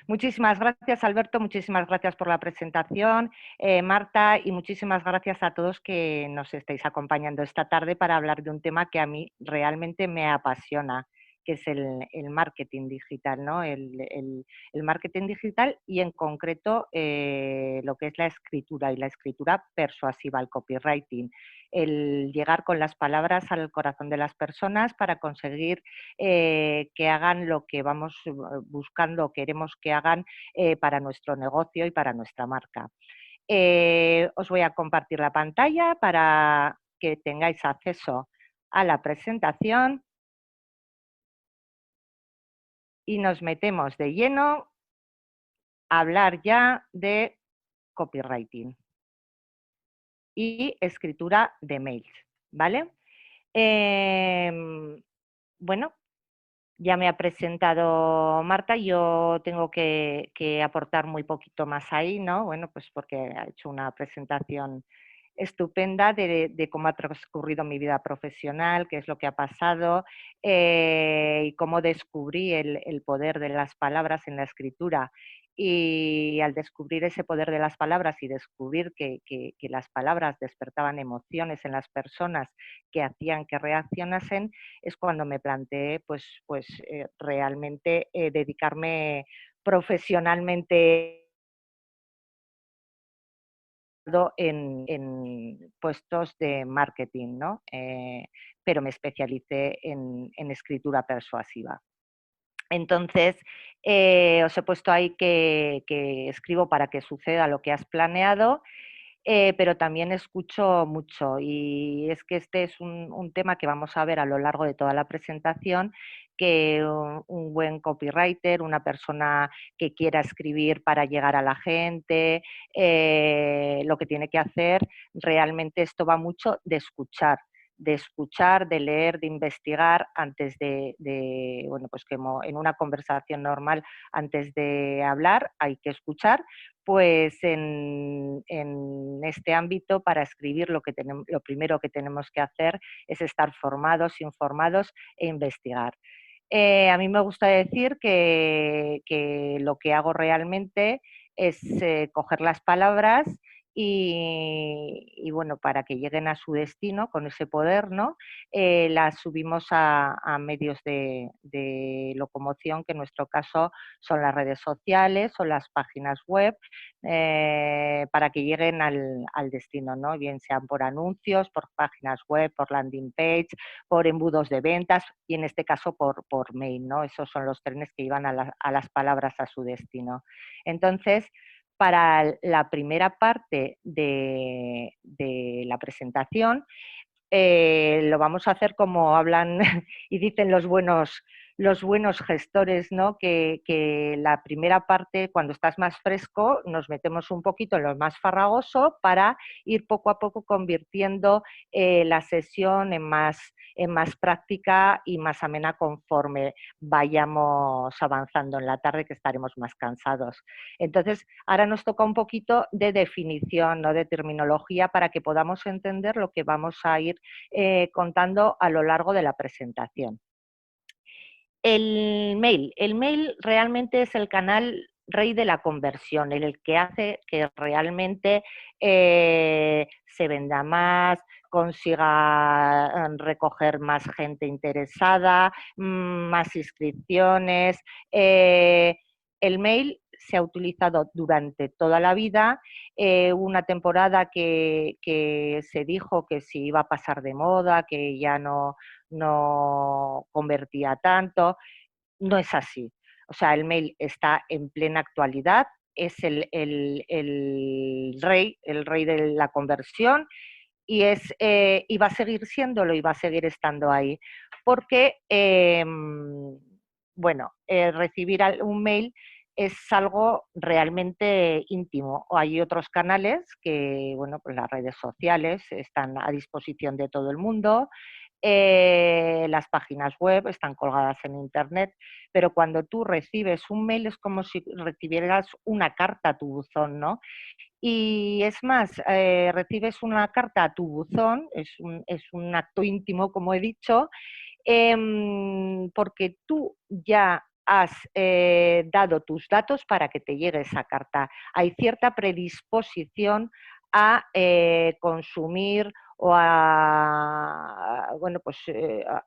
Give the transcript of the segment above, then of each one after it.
Muchísimas gracias, Alberto, muchísimas gracias por la presentación, Marta, y muchísimas gracias a todos que nos estáis acompañando esta tarde para hablar de un tema que a mí realmente me apasiona, que es el marketing digital, ¿no? El marketing digital y en concreto lo que es la escritura y la escritura persuasiva, el copywriting, el llegar con las palabras al corazón de las personas para conseguir que hagan lo que vamos buscando, queremos que hagan para nuestro negocio y para nuestra marca. Os voy a compartir la pantalla para que tengáis acceso a la presentación y nos metemos de lleno a hablar ya de copywriting y escritura de mails, ¿vale? Bueno, ya me ha presentado Marta, yo tengo que aportar muy poquito más ahí, ¿no? Bueno, pues porque ha hecho una presentación estupenda de cómo ha transcurrido mi vida profesional, qué es lo que ha pasado y cómo descubrí el poder de las palabras en la escritura. Y al descubrir ese poder de las palabras y descubrir que las palabras despertaban emociones en las personas que hacían que reaccionasen, es cuando me planteé realmente dedicarme profesionalmente en puestos de marketing, ¿no? Pero me especialicé en escritura persuasiva. Entonces, os he puesto ahí que escribo para que suceda lo que has planeado, pero también escucho mucho y es que este es un tema que vamos a ver a lo largo de toda la presentación, que un buen copywriter, una persona que quiera escribir para llegar a la gente, lo que tiene que hacer, realmente esto va mucho de escuchar, de leer, de investigar antes bueno, pues como en una conversación normal, antes de hablar hay que escuchar, pues en este ámbito para escribir lo primero que tenemos que hacer es estar formados, informados e investigar. A mí me gusta decir que lo que hago realmente es coger las palabras y bueno, para que lleguen a su destino con ese poder, ¿no? Las subimos a medios de locomoción, que en nuestro caso son las redes sociales o las páginas web, para que lleguen al destino, ¿no? Bien sean por anuncios, por páginas web, por landing page, por embudos de ventas y en este caso por mail, ¿no? Esos son los trenes que iban a las palabras a su destino. Entonces, para la primera parte de la presentación, lo vamos a hacer como hablan y dicen los buenos gestores, ¿no? Que la primera parte, cuando estás más fresco, nos metemos un poquito en lo más farragoso para ir poco a poco convirtiendo la sesión en más práctica y más amena conforme vayamos avanzando en la tarde, que estaremos más cansados. Entonces, ahora nos toca un poquito de definición, ¿no? De terminología, para que podamos entender lo que vamos a ir contando a lo largo de la presentación. El mail realmente es el canal rey de la conversión, el que hace que realmente se venda más, consiga recoger más gente interesada, más inscripciones. El mail se ha utilizado durante toda la vida. Una temporada que se dijo que si iba a pasar de moda, que ya no convertía tanto. No es así. O sea, el mail está en plena actualidad, es el rey de la conversión y va a seguir siéndolo y va a seguir estando ahí. Porque, bueno, recibir un mail es algo realmente íntimo. O hay otros canales que, bueno, pues las redes sociales están a disposición de todo el mundo, las páginas web están colgadas en internet, pero cuando tú recibes un mail es como si recibieras una carta a tu buzón, ¿no? Y es más, recibes una carta a tu buzón, es un acto íntimo, como he dicho, porque tú ya has dado tus datos para que te llegue esa carta. Hay cierta predisposición a consumir o a, bueno, pues,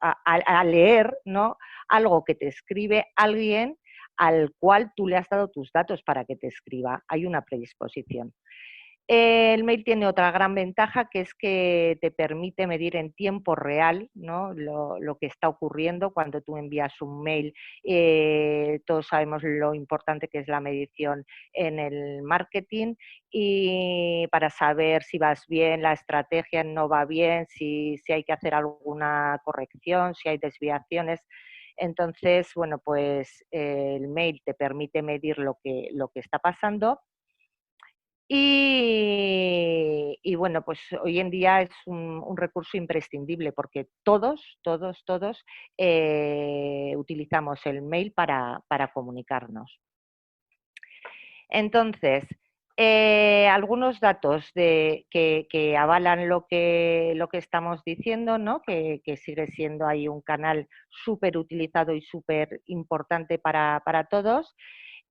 a leer, ¿no?, algo que te escribe alguien al cual tú le has dado tus datos para que te escriba. Hay una predisposición. El mail tiene otra gran ventaja, que es que te permite medir en tiempo real, ¿no?, lo que está ocurriendo cuando tú envías un mail. Todos sabemos lo importante que es la medición en el marketing, y para saber si vas bien, la estrategia no va bien, si hay que hacer alguna corrección, si hay desviaciones. Entonces, bueno, pues el mail te permite medir lo que está pasando. Y bueno, pues hoy en día es un recurso imprescindible, porque todos utilizamos el mail para comunicarnos. Entonces, algunos datos que avalan lo que estamos diciendo, ¿no?, que sigue siendo ahí un canal súper utilizado y súper importante para todos.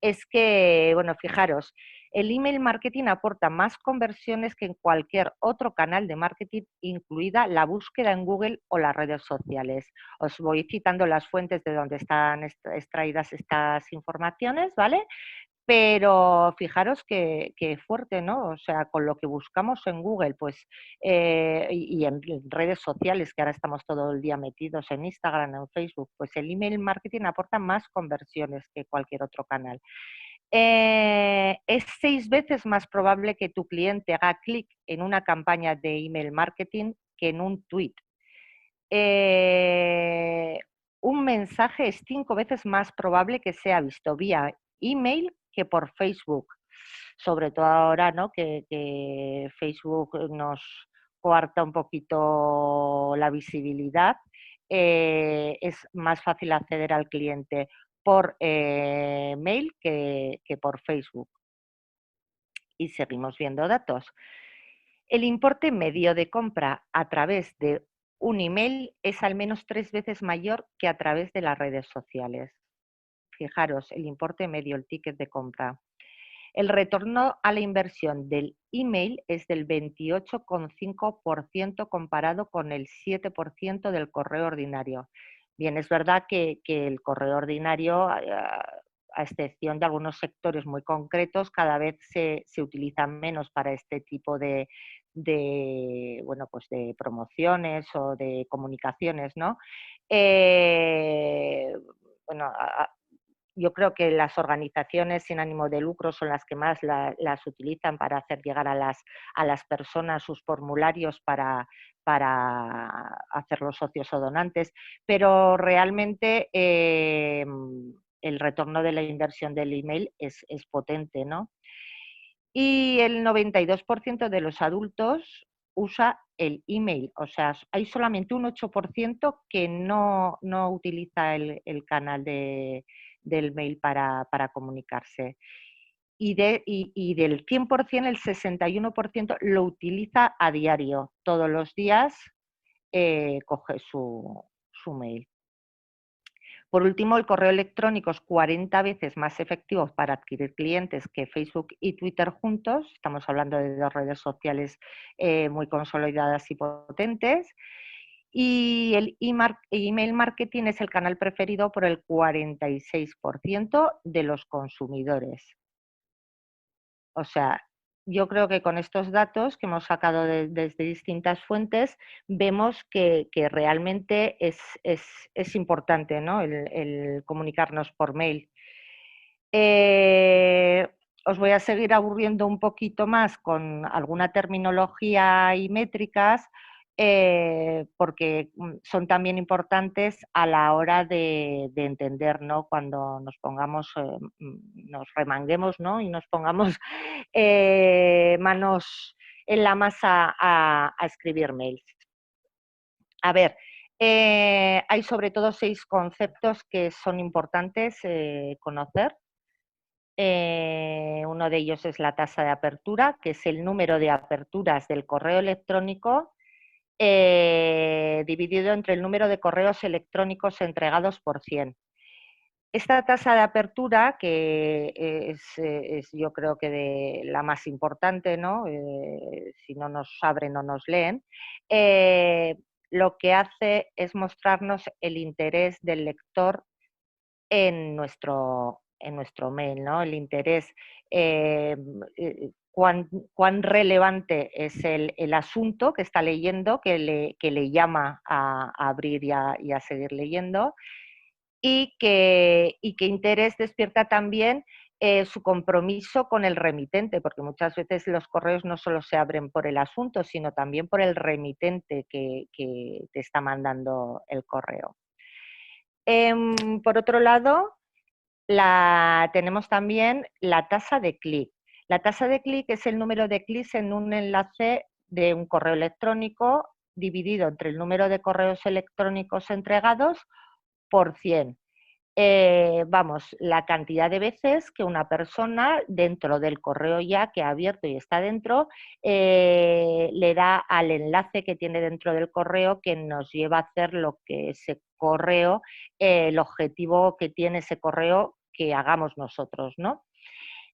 Es que, bueno, fijaros, el email marketing aporta más conversiones que en cualquier otro canal de marketing, incluida la búsqueda en Google o las redes sociales. Os voy citando las fuentes de donde están extraídas estas informaciones, ¿vale? Pero fijaros que fuerte, ¿no? O sea, con lo que buscamos en Google, pues, y en redes sociales, que ahora estamos todo el día metidos en Instagram, en Facebook, pues el email marketing aporta más conversiones que cualquier otro canal. Es 6 veces más probable que tu cliente haga clic en una campaña de email marketing que en un tweet. Eh, un mensaje es 5 veces más probable que sea visto vía email que por Facebook. Sobre todo ahora, ¿no?, que Facebook nos coarta un poquito la visibilidad. Es más fácil acceder al cliente por mail que por Facebook. Y seguimos viendo datos. El importe medio de compra a través de un email es al menos 3 veces mayor que a través de las redes sociales. Fijaros, el importe medio, el ticket de compra. El retorno a la inversión del email es del 28,5% comparado con el 7% del correo ordinario. Bien, es verdad que el correo ordinario, a excepción de algunos sectores muy concretos, cada vez se utiliza menos para este tipo bueno, pues de promociones o de comunicaciones, ¿no? Eh, bueno, yo creo que las organizaciones sin ánimo de lucro son las que más las utilizan para hacer llegar a las personas sus formularios para hacer los socios o donantes, pero realmente el retorno de la inversión del email es potente, ¿no? Y el 92% de los adultos usa el email, o sea, hay solamente un 8% que no utiliza el canal del mail para comunicarse. Y del 100%, el 61% lo utiliza a diario. Todos los días coge su mail. Por último, el correo electrónico es 40 veces más efectivo para adquirir clientes que Facebook y Twitter juntos. Estamos hablando de 2 redes sociales muy consolidadas y potentes. Y el email marketing es el canal preferido por el 46% de los consumidores. O sea, yo creo que con estos datos que hemos sacado desde distintas fuentes, vemos que realmente es importante, ¿no?, el comunicarnos por mail. Eh, Os voy a seguir aburriendo un poquito más con alguna terminología y métricas, porque son también importantes a la hora de entender, ¿no?, cuando nos pongamos, nos remanguemos, ¿no?, y nos pongamos manos en la masa a escribir mails. A ver, hay sobre todo 6 conceptos que son importantes conocer. Uno de ellos es la tasa de apertura, que es el número de aperturas del correo electrónico dividido entre el número de correos electrónicos entregados por 100. Esta tasa de apertura, que es yo creo que la más importante, ¿no? Si no nos abren o nos leen, lo que hace es mostrarnos el interés del lector en nuestro mail, ¿no? El interés, cuán relevante es el asunto que está leyendo, que le llama a abrir y a seguir leyendo, y qué interés despierta también su compromiso con el remitente, porque muchas veces los correos no solo se abren por el asunto, sino también por el remitente que te está mandando el correo. Por otro lado, tenemos también la tasa de clic. La tasa de clic es el número de clics en un enlace de un correo electrónico dividido entre el número de correos electrónicos entregados por 100. Vamos, la cantidad de veces que una persona dentro del correo ya que ha abierto y está dentro, le da al enlace que tiene dentro del correo que nos lleva a hacer lo que ese correo, el objetivo que tiene ese correo que hagamos nosotros, ¿no?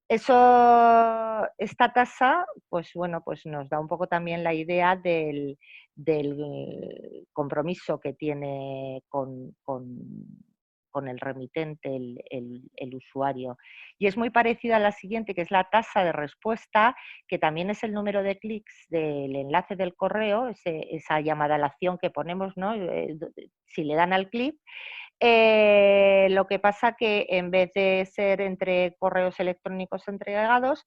Esta tasa, pues bueno, pues nos da un poco también la idea del compromiso que tiene con el remitente, el usuario. Y es muy parecida a la siguiente, que es la tasa de respuesta, que también es el número de clics del enlace del correo, esa llamada a la acción que ponemos, ¿no? Si le dan al clic, lo que pasa que en vez de ser entre correos electrónicos entregados,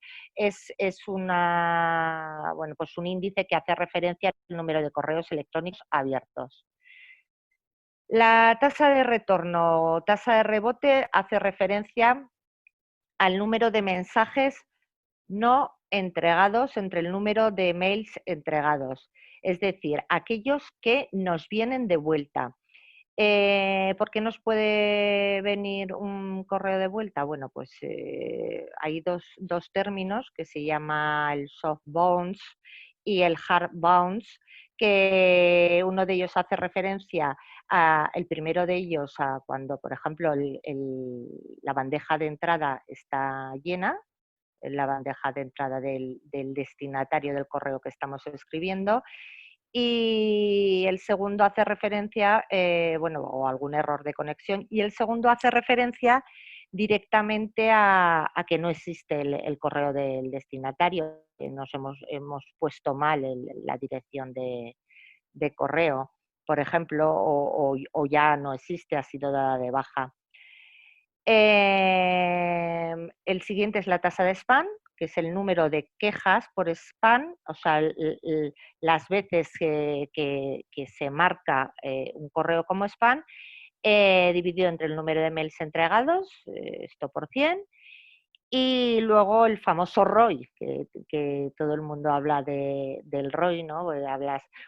bueno, pues un índice que hace referencia al número de correos electrónicos abiertos. La tasa de retorno o tasa de rebote hace referencia al número de mensajes no entregados entre el número de mails entregados, es decir, aquellos que nos vienen de vuelta. ¿Por qué nos puede venir un correo de vuelta? Bueno, pues hay dos términos que se llama el soft bounce y el hard bounce, que uno de ellos hace referencia el primero de ellos a cuando, por ejemplo, la bandeja de entrada está llena, la bandeja de entrada del destinatario del correo que estamos escribiendo, y el segundo hace referencia, bueno, o algún error de conexión, y el segundo hace referencia directamente a que no existe el correo del destinatario, que nos hemos puesto mal la dirección de correo, por ejemplo, o ya no existe, ha sido dada de baja. El siguiente es la tasa de spam, que es el número de quejas por spam, o sea, las veces que se marca un correo como spam, dividido entre el número de mails entregados, esto por 100, y luego el famoso ROI, que todo el mundo habla del ROI, ¿no?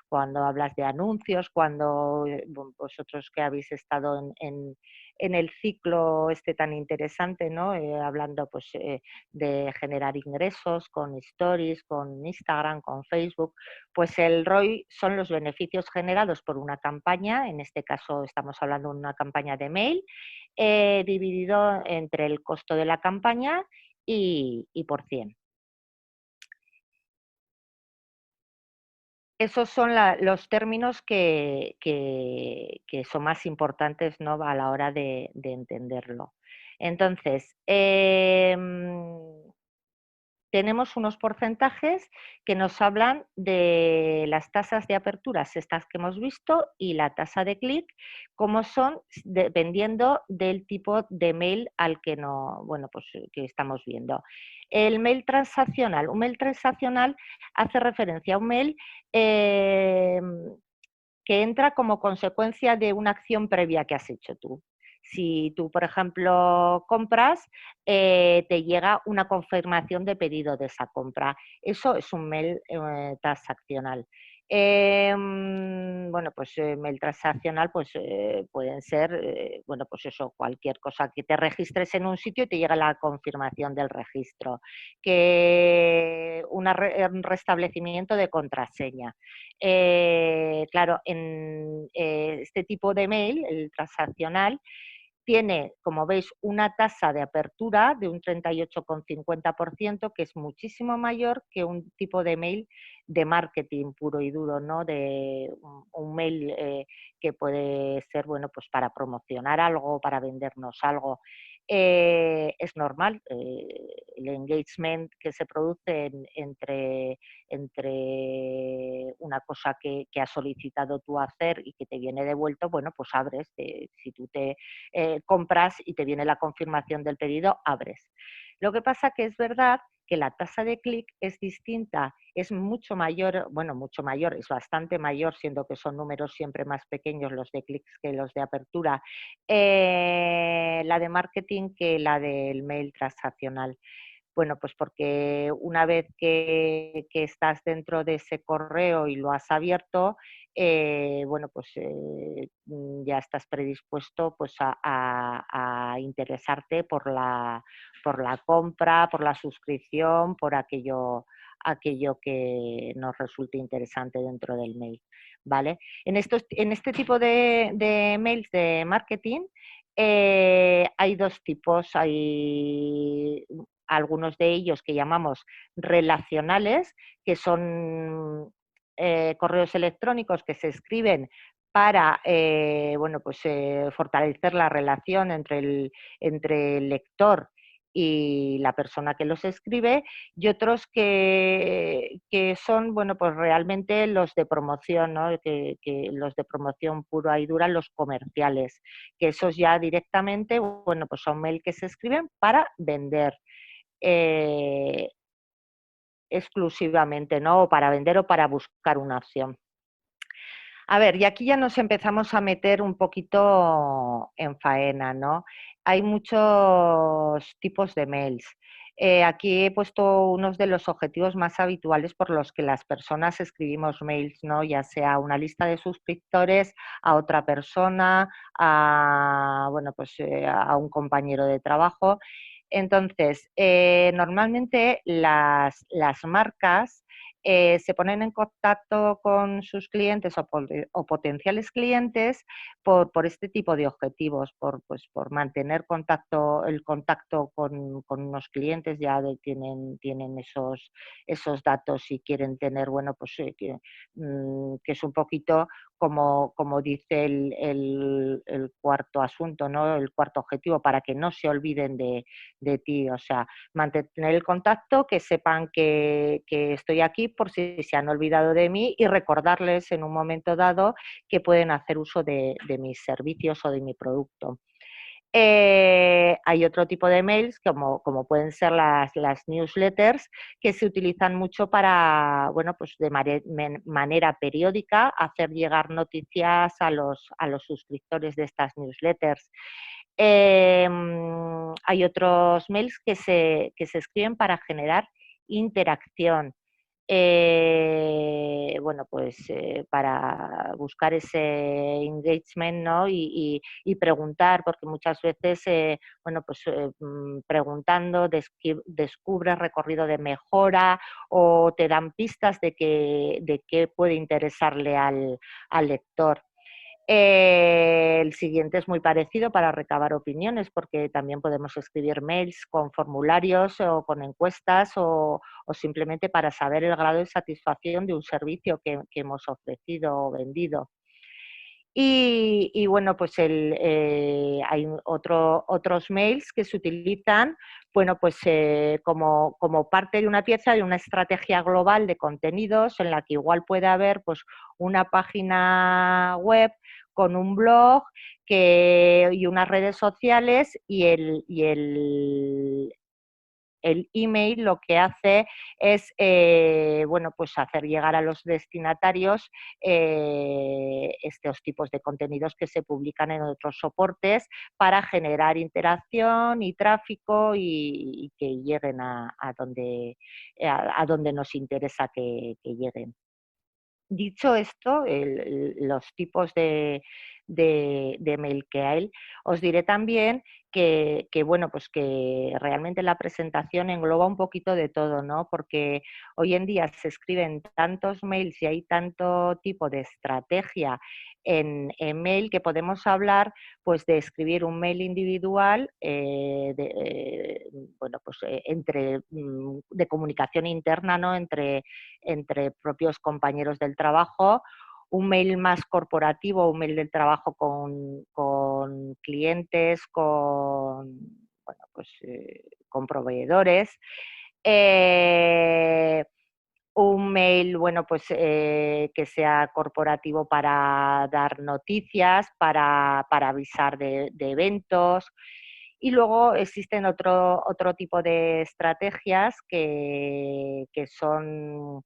Cuando hablas de anuncios, cuando vosotros que habéis estado en el ciclo este tan interesante, ¿no? Hablando pues, de generar ingresos con stories, con Instagram, con Facebook, pues el ROI son los beneficios generados por una campaña, en este caso estamos hablando de una campaña de mail, dividido entre el costo de la campaña y por 100. Esos son los términos que son más importantes, ¿no? A la hora de entenderlo. Entonces, tenemos unos porcentajes que nos hablan de las tasas de aperturas, estas que hemos visto, y la tasa de clic, como son dependiendo del tipo de mail al que, bueno, pues, que estamos viendo. El mail transaccional. Un mail transaccional hace referencia a un mail que entra como consecuencia de una acción previa que has hecho tú. Si tú, por ejemplo, compras, te llega una confirmación de pedido de esa compra. Eso es un mail transaccional. Bueno, pues mail transaccional pues, pueden ser, bueno, pues eso, cualquier cosa que te registres en un sitio y te llega la confirmación del registro, que un restablecimiento de contraseña. Claro, en este tipo de mail, el transaccional, tiene, como veis, una tasa de apertura de un 38,50%, que es muchísimo mayor que un tipo de mail de marketing puro y duro, ¿no? De un mail que puede ser, bueno, pues para promocionar algo, para vendernos algo. Es normal, el engagement que se produce entre una cosa que has solicitado tú hacer y que te viene devuelto, bueno, pues abres. Si tú te compras y te viene la confirmación del pedido, abres. Lo que pasa que es verdad que la tasa de clic es distinta, es mucho mayor, bueno, mucho mayor, es bastante mayor, siendo que son números siempre más pequeños los de clics que los de apertura, la de marketing que la del mail transaccional. Bueno, pues porque una vez que estás dentro de ese correo y lo has abierto, bueno, pues ya estás predispuesto pues a interesarte por la compra, por la suscripción, por aquello que nos resulte interesante dentro del mail, ¿vale? En este tipo de mails de marketing hay dos tipos. Hay algunos de ellos que llamamos relacionales, que son correos electrónicos que se escriben para bueno, pues, fortalecer la relación entre el lector y la persona que los escribe, y otros que son, bueno, pues realmente los de promoción, ¿no? Que los de promoción pura y dura, los comerciales, que esos ya directamente, bueno, pues son mail que se escriben para vender eh, exclusivamente, ¿no? O para vender o para buscar una opción. A ver, y aquí ya nos empezamos a meter un poquito en faena, ¿no? Hay muchos tipos de mails. Aquí he puesto unos de los objetivos más habituales por los que las personas escribimos mails, ¿no? Ya sea a una lista de suscriptores, a otra persona, a, bueno, pues, a un compañero de trabajo. Entonces, normalmente las marcas se ponen en contacto con sus clientes o potenciales clientes por este tipo de objetivos, pues, por mantener el contacto con unos clientes. Ya tienen esos datos y quieren tener, bueno, pues que es un poquito como dice el cuarto asunto, ¿no? El cuarto objetivo, para que no se olviden de ti. O sea, mantener el contacto, que sepan que estoy aquí por si se han olvidado de mí, y recordarles en un momento dado que pueden hacer uso de mis servicios o de mi producto. Hay otro tipo de mails, como pueden ser las newsletters, que se utilizan mucho para, bueno, pues de manera periódica, hacer llegar noticias a los suscriptores de estas newsletters. Hay otros mails que se escriben para generar interacción. Bueno, pues para buscar ese engagement, ¿no? Y preguntar, porque muchas veces, bueno, pues preguntando descubres recorrido de mejora, o te dan pistas de qué puede interesarle al lector. El siguiente es muy parecido, para recabar opiniones, porque también podemos escribir mails con formularios o con encuestas, o simplemente para saber el grado de satisfacción de un servicio que hemos ofrecido o vendido. Y bueno, pues hay otros mails que se utilizan, bueno, pues como parte de una pieza de una estrategia global de contenidos, en la que igual puede haber pues una página web con un blog y unas redes sociales, el email lo que hace es bueno, pues hacer llegar a los destinatarios estos tipos de contenidos que se publican en otros soportes, para generar interacción y tráfico, y que lleguen a donde nos interesa que lleguen. Dicho esto, los tipos de mail que hay. Os diré también bueno, pues que realmente la presentación engloba un poquito de todo, ¿no? Porque hoy en día se escriben tantos mails y hay tanto tipo de estrategia en mail que podemos hablar pues de escribir un mail individual bueno, pues, de comunicación interna, ¿no? Entre propios compañeros del trabajo, un mail más corporativo, un mail del trabajo con clientes, bueno, pues, con proveedores. Eh, un mail, bueno, pues que sea corporativo para dar noticias, para avisar de eventos. Y luego existen otro tipo de estrategias que son,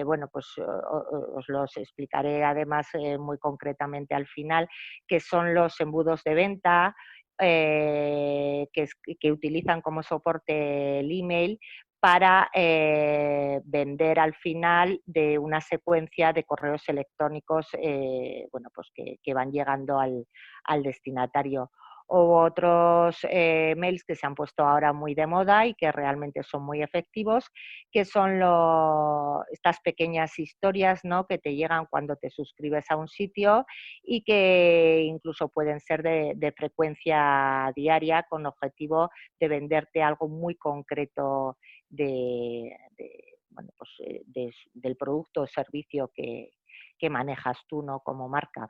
bueno, pues os los explicaré además muy concretamente al final, que son los embudos de venta, que utilizan como soporte el email para vender al final de una secuencia de correos electrónicos bueno, pues que van llegando al destinatario. O otros mails que se han puesto ahora muy de moda y que realmente son muy efectivos, que son estas pequeñas historias, ¿no? Que te llegan cuando te suscribes a un sitio y que incluso pueden ser de frecuencia diaria con objetivo de venderte algo muy concreto bueno, pues, del producto o servicio que manejas tú, ¿no? Como marca.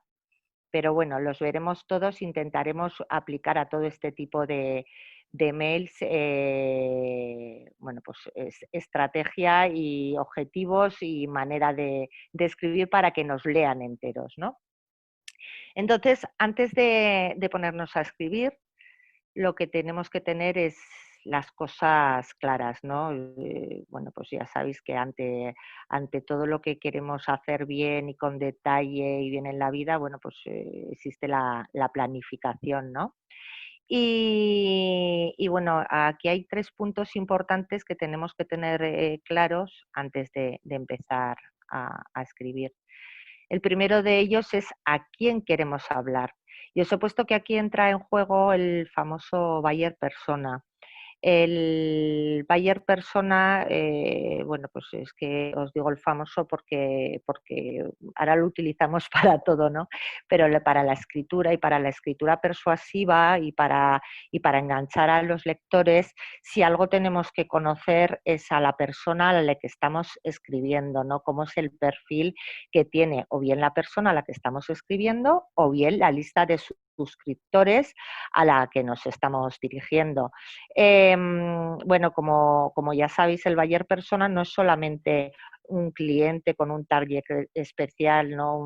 Pero bueno, los veremos todos, intentaremos aplicar a todo este tipo de mails, bueno, pues estrategia y objetivos y manera de escribir para que nos lean enteros, ¿no? Entonces, antes de ponernos a escribir, lo que tenemos que tener es las cosas claras, ¿no? Bueno, pues ya sabéis que ante todo lo que queremos hacer bien y con detalle y bien en la vida, bueno, pues existe la planificación, ¿no? Y bueno, aquí hay 3 puntos importantes que tenemos que tener claros antes de empezar a escribir. El primero de ellos es a quién queremos hablar. Y os he puesto que aquí entra en juego el famoso buyer persona. El buyer persona, bueno, pues es que os digo el famoso porque ahora lo utilizamos para todo, ¿no? Pero para la escritura y para la escritura persuasiva y para enganchar a los lectores, si algo tenemos que conocer es a la persona a la que estamos escribiendo, ¿no? Cómo es el perfil que tiene o bien la persona a la que estamos escribiendo o bien la lista de suscriptores a la que nos estamos dirigiendo. Bueno, como ya sabéis, el buyer persona no es solamente un cliente con un target especial, ¿no?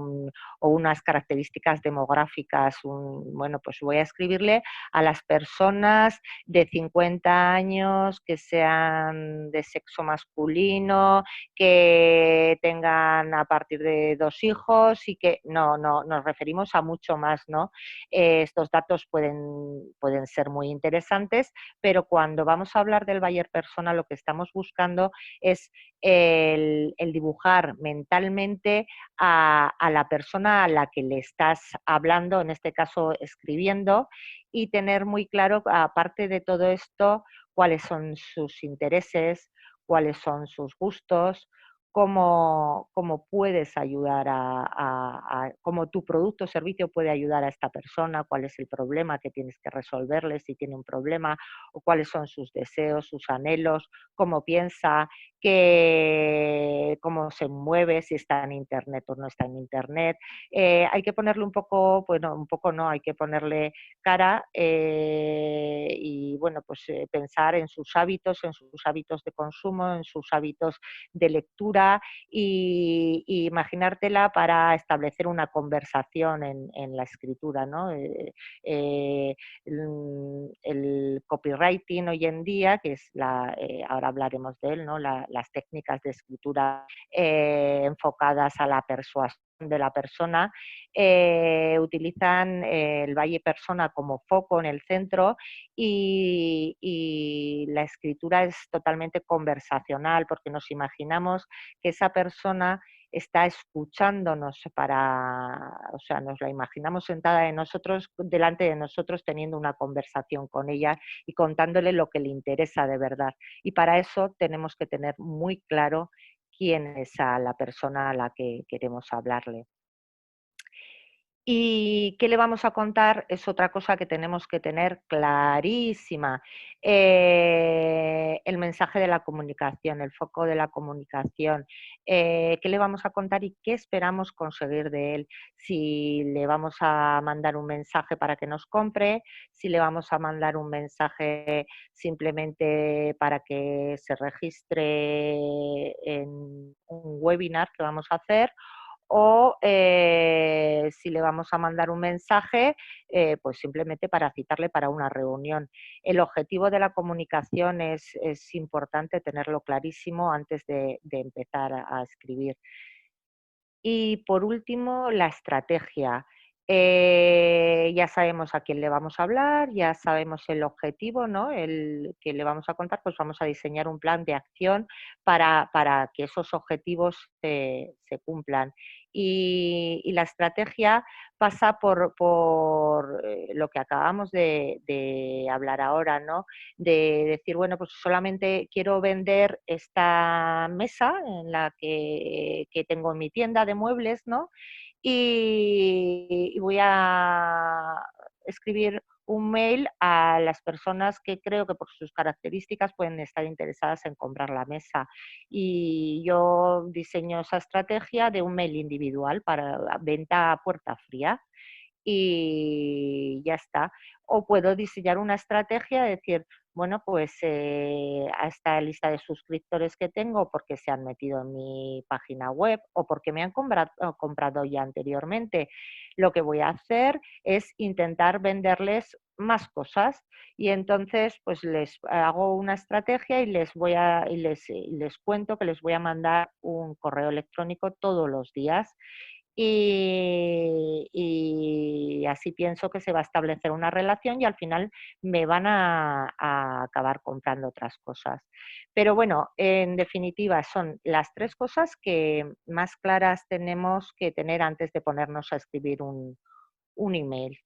O unas características demográficas. Bueno, pues voy a escribirle a las personas de 50 años que sean de sexo masculino, que tengan a partir de 2 hijos y que no, nos referimos a mucho más, ¿no? Estos datos pueden ser muy interesantes, pero cuando vamos a hablar del buyer persona lo que estamos buscando es el dibujar mentalmente a la persona a la que le estás hablando, en este caso escribiendo, y tener muy claro, aparte de todo esto, cuáles son sus intereses, cuáles son sus gustos, cómo puedes ayudar cómo tu producto o servicio puede ayudar a esta persona, cuál es el problema que tienes que resolverle, si tiene un problema, o cuáles son sus deseos, sus anhelos, cómo piensa, cómo se mueve, si está en Internet o no está en Internet. Hay que ponerle un poco, bueno, un poco no, hay que ponerle cara y, bueno, pues pensar en sus hábitos de consumo, en sus hábitos de lectura y imaginártela para establecer una conversación en la escritura, ¿no? El copywriting hoy en día, que es ahora hablaremos de él, ¿no? Las técnicas de escritura enfocadas a la persuasión de la persona, utilizan el valle persona como foco en el centro y la escritura es totalmente conversacional porque nos imaginamos que esa persona está escuchándonos o sea, nos la imaginamos sentada de nosotros, delante de nosotros, teniendo una conversación con ella y contándole lo que le interesa de verdad. Y para eso tenemos que tener muy claro quién es a la persona a la que queremos hablarle. ¿Y qué le vamos a contar? Es otra cosa que tenemos que tener clarísima. El mensaje de la comunicación, el foco de la comunicación. ¿Qué le vamos a contar y qué esperamos conseguir de él? Si le vamos a mandar un mensaje para que nos compre, si le vamos a mandar un mensaje simplemente para que se registre en un webinar que vamos a hacer, o si le vamos a mandar un mensaje, pues simplemente para citarle para una reunión. El objetivo de la comunicación es importante tenerlo clarísimo antes de empezar a escribir. Y por último, la estrategia. Ya sabemos a quién le vamos a hablar, ya sabemos el objetivo, ¿no? El que le vamos a contar, pues vamos a diseñar un plan de acción para que esos objetivos se cumplan. Y la estrategia pasa por lo que acabamos de hablar ahora, ¿no? De decir, bueno, pues solamente quiero vender esta mesa en la que tengo en mi tienda de muebles, ¿no? Y voy a escribir un mail a las personas que creo que por sus características pueden estar interesadas en comprar la mesa. Y yo diseño esa estrategia de un mail individual para venta a puerta fría y ya está. O puedo diseñar una estrategia de decir, bueno, pues a esta lista de suscriptores que tengo porque se han metido en mi página web o porque me han comprado ya anteriormente, lo que voy a hacer es intentar venderles más cosas y entonces pues les hago una estrategia y les cuento que les voy a mandar un correo electrónico todos los días y así pienso que se va a establecer una relación y al final me van a acabar comprando otras cosas. Pero bueno, en definitiva, son las tres cosas que más claras tenemos que tener antes de ponernos a escribir un email.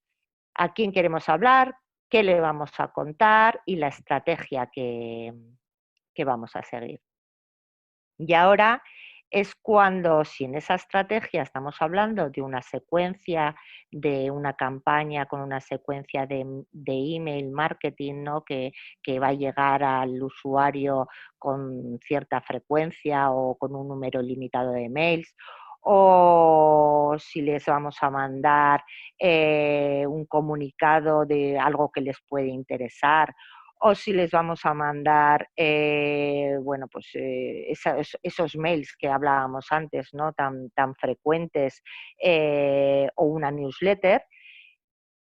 ¿A quién queremos hablar? ¿Qué le vamos a contar? Y la estrategia que vamos a seguir. Y ahora es cuando, si en esa estrategia estamos hablando de una secuencia, de una campaña con una secuencia de email marketing, ¿no? Que va a llegar al usuario con cierta frecuencia o con un número limitado de mails, o si les vamos a mandar un comunicado de algo que les puede interesar, o si les vamos a mandar, bueno, pues esos mails que hablábamos antes, ¿no? Tan frecuentes, o una newsletter,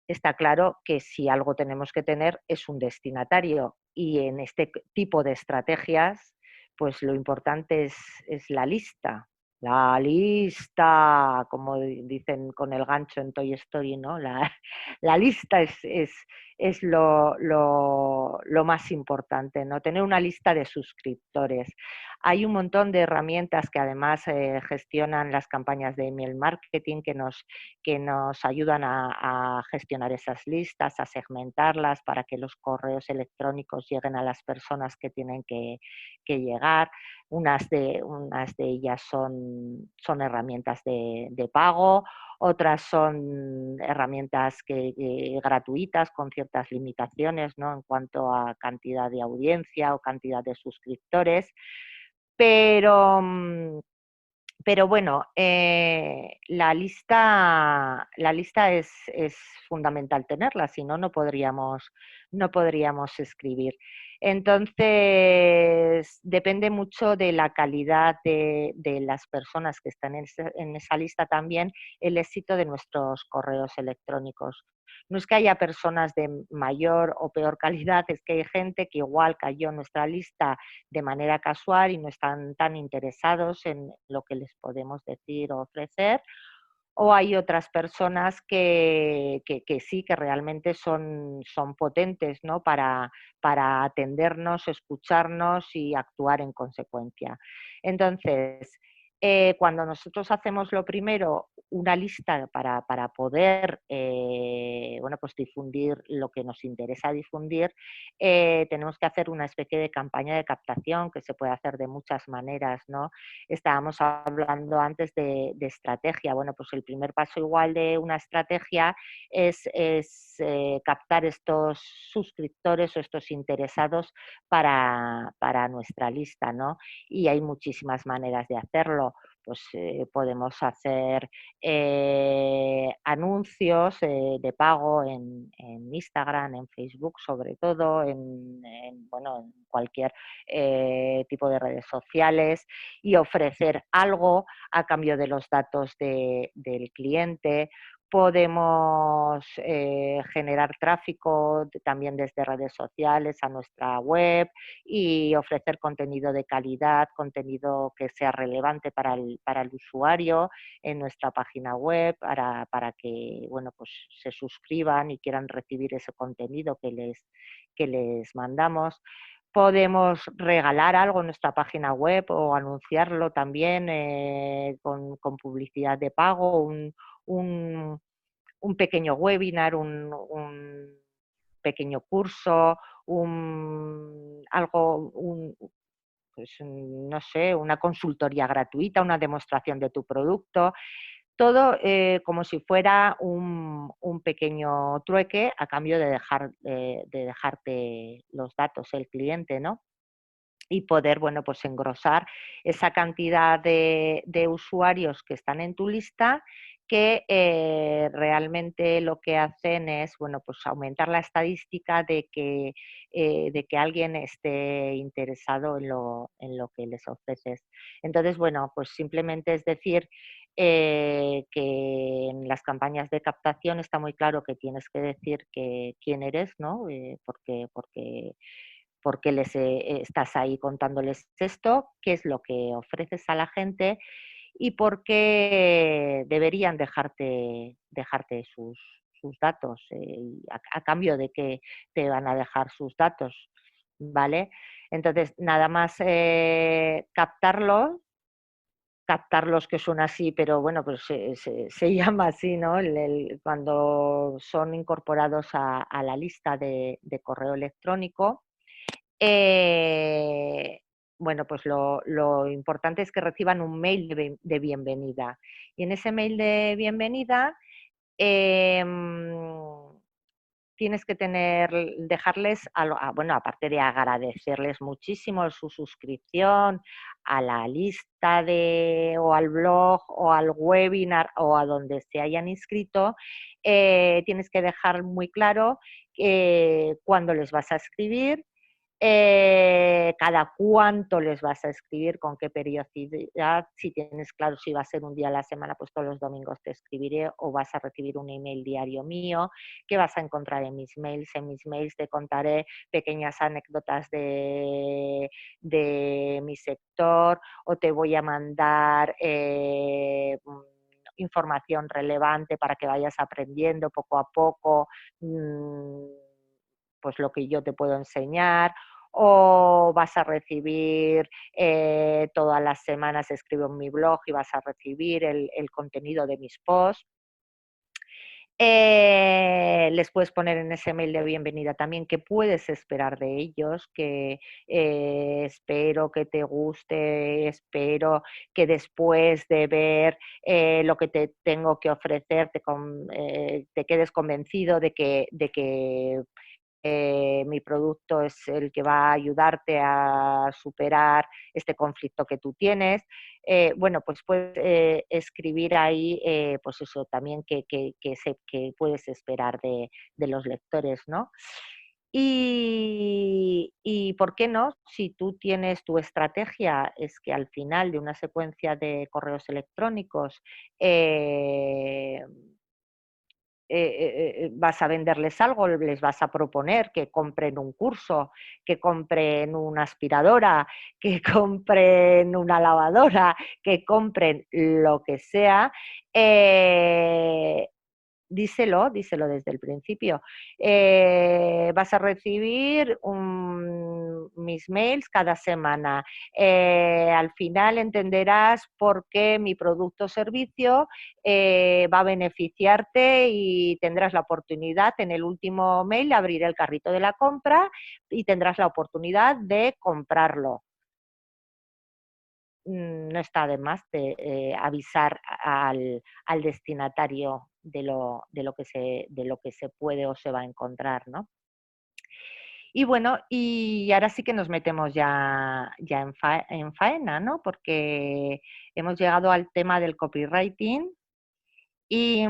está claro que si algo tenemos que tener es un destinatario y en este tipo de estrategias, pues lo importante es la lista. La lista, como dicen con el gancho en Toy Story, ¿no? La lista es lo más importante, ¿no? Tener una lista de suscriptores. Hay un montón de herramientas que además gestionan las campañas de email marketing que nos ayudan a gestionar esas listas, a segmentarlas para que los correos electrónicos lleguen a las personas que tienen que llegar. Unas de ellas son herramientas de pago, otras son herramientas gratuitas con ciertas limitaciones, ¿no? En cuanto a cantidad de audiencia o cantidad de suscriptores. Pero, pero bueno, la lista es fundamental tenerla, si no, no podríamos escribir. Entonces, depende mucho de la calidad de las personas que están en esa lista también el éxito de nuestros correos electrónicos. No es que haya personas de mayor o peor calidad, es que hay gente que igual cayó en nuestra lista de manera casual y no están tan interesados en lo que les podemos decir o ofrecer. O hay otras personas que sí, que realmente son potentes, ¿no? Para atendernos, escucharnos y actuar en consecuencia. Entonces, Cuando nosotros hacemos lo primero, una lista para poder bueno, pues difundir lo que nos interesa difundir, tenemos que hacer una especie de campaña de captación que se puede hacer de muchas maneras, ¿no? Estábamos hablando antes de estrategia. Bueno, pues el primer paso igual de una estrategia es captar estos suscriptores o estos interesados para nuestra lista, ¿no? Y hay muchísimas maneras de hacerlo. Pues podemos hacer anuncios de pago en Instagram, en Facebook, sobre todo, bueno, en cualquier tipo de redes sociales, y ofrecer algo a cambio de los datos del cliente. Podemos generar tráfico también desde redes sociales a nuestra web y ofrecer contenido de calidad, contenido que sea relevante para el usuario en nuestra página web para que, bueno, pues se suscriban y quieran recibir ese contenido que les mandamos. Podemos regalar algo en nuestra página web o anunciarlo también con publicidad de pago, un pequeño webinar, un pequeño curso, pues, no sé, una consultoría gratuita, una demostración de tu producto. Todo como si fuera un pequeño trueque a cambio de dejarte los datos el cliente, ¿no? Y poder, bueno, pues engrosar esa cantidad de usuarios que están en tu lista, que realmente lo que hacen es, bueno, pues aumentar la estadística de que alguien esté interesado en lo que les ofreces. Entonces, bueno, pues simplemente es decir que en las campañas de captación está muy claro que tienes que decir quién eres, ¿no? Porque estás ahí contándoles esto, qué es lo que ofreces a la gente y por qué deberían dejarte sus datos, a cambio de que te van a dejar sus datos, ¿vale? Entonces, nada más captarlos, que son así, pero bueno, pues se llama así, ¿no? Cuando son incorporados a la lista de correo electrónico. Eh, bueno, pues lo importante es que reciban un mail de bienvenida. Y en ese mail de bienvenida em, tienes que dejarles, bueno, aparte de agradecerles muchísimo su suscripción a la lista o al blog o al webinar o a donde se hayan inscrito, tienes que dejar muy claro cuándo les vas a escribir, cada cuánto les vas a escribir, con qué periodicidad. Si tienes claro si va a ser un día a la semana, pues todos los domingos te escribiré, o vas a recibir un email diario mío. ¿Qué vas a encontrar en mis mails? En mis mails te contaré pequeñas anécdotas de mi sector, o te voy a mandar información relevante para que vayas aprendiendo poco a poco pues lo que yo te puedo enseñar, o vas a recibir todas las semanas, escribo en mi blog y vas a recibir el contenido de mis posts. Les puedes poner en ese mail de bienvenida también qué puedes esperar de ellos, que espero que te guste, espero que después de ver lo que te tengo que ofrecer te quedes convencido de que mi producto es el que va a ayudarte a superar este conflicto que tú tienes. Bueno, pues puedes escribir ahí, pues eso también que puedes esperar de los lectores, ¿no? Y ¿por qué no? Si tú tienes tu estrategia, es que al final de una secuencia de correos electrónicos vas a venderles algo, les vas a proponer que compren un curso, que compren una aspiradora, que compren una lavadora, que compren lo que sea, díselo desde el principio. Vas a recibir mis mails cada semana. Al final entenderás por qué mi producto o servicio va a beneficiarte y tendrás la oportunidad en el último mail de abrir el carrito de la compra y tendrás la oportunidad de comprarlo. No está de más de avisar al destinatario de lo que se puede o se va a encontrar, ¿no? Y bueno, y ahora sí que nos metemos ya en faena, ¿no? Porque hemos llegado al tema del copywriting y,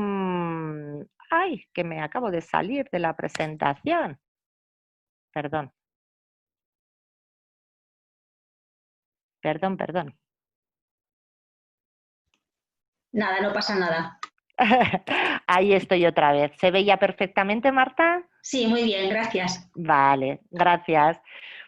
ay, que me acabo de salir de la presentación. Perdón, perdón. Nada, no pasa nada. Ahí estoy otra vez. ¿Se veía perfectamente, Marta? Sí, muy bien, gracias. Vale, gracias.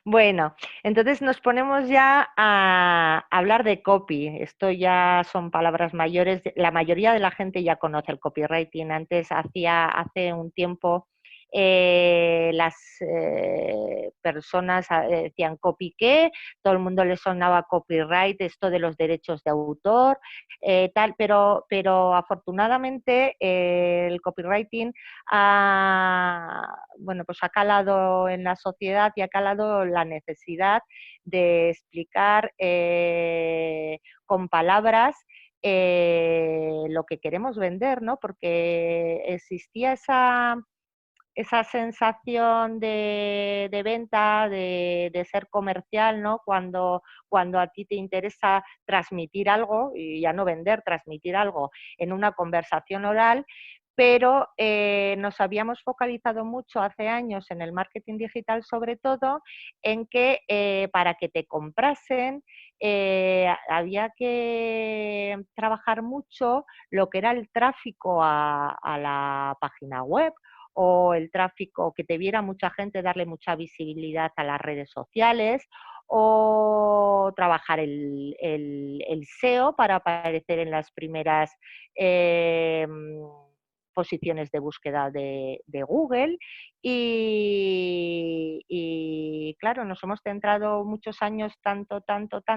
Bueno, entonces nos ponemos ya a hablar de copy. Esto ya son palabras mayores. La mayoría de la gente ya conoce el copywriting. Antes, hace un tiempo, las personas decían copy qué, todo el mundo le sonaba copyright, esto de los derechos de autor, tal, pero afortunadamente el copywriting bueno, pues ha calado en la sociedad y ha calado la necesidad de explicar con palabras lo que queremos vender, ¿no? Porque existía esa sensación de venta, de ser comercial, ¿no? Cuando a ti te interesa transmitir algo, y ya no vender, transmitir algo en una conversación oral, pero nos habíamos focalizado mucho hace años en el marketing digital, sobre todo, en que para que te comprasen había que trabajar mucho lo que era el tráfico a la página web o el tráfico, que te viera mucha gente, darle mucha visibilidad a las redes sociales o trabajar el SEO para aparecer en las primeras posiciones de búsqueda de Google y, claro, nos hemos centrado muchos años tanto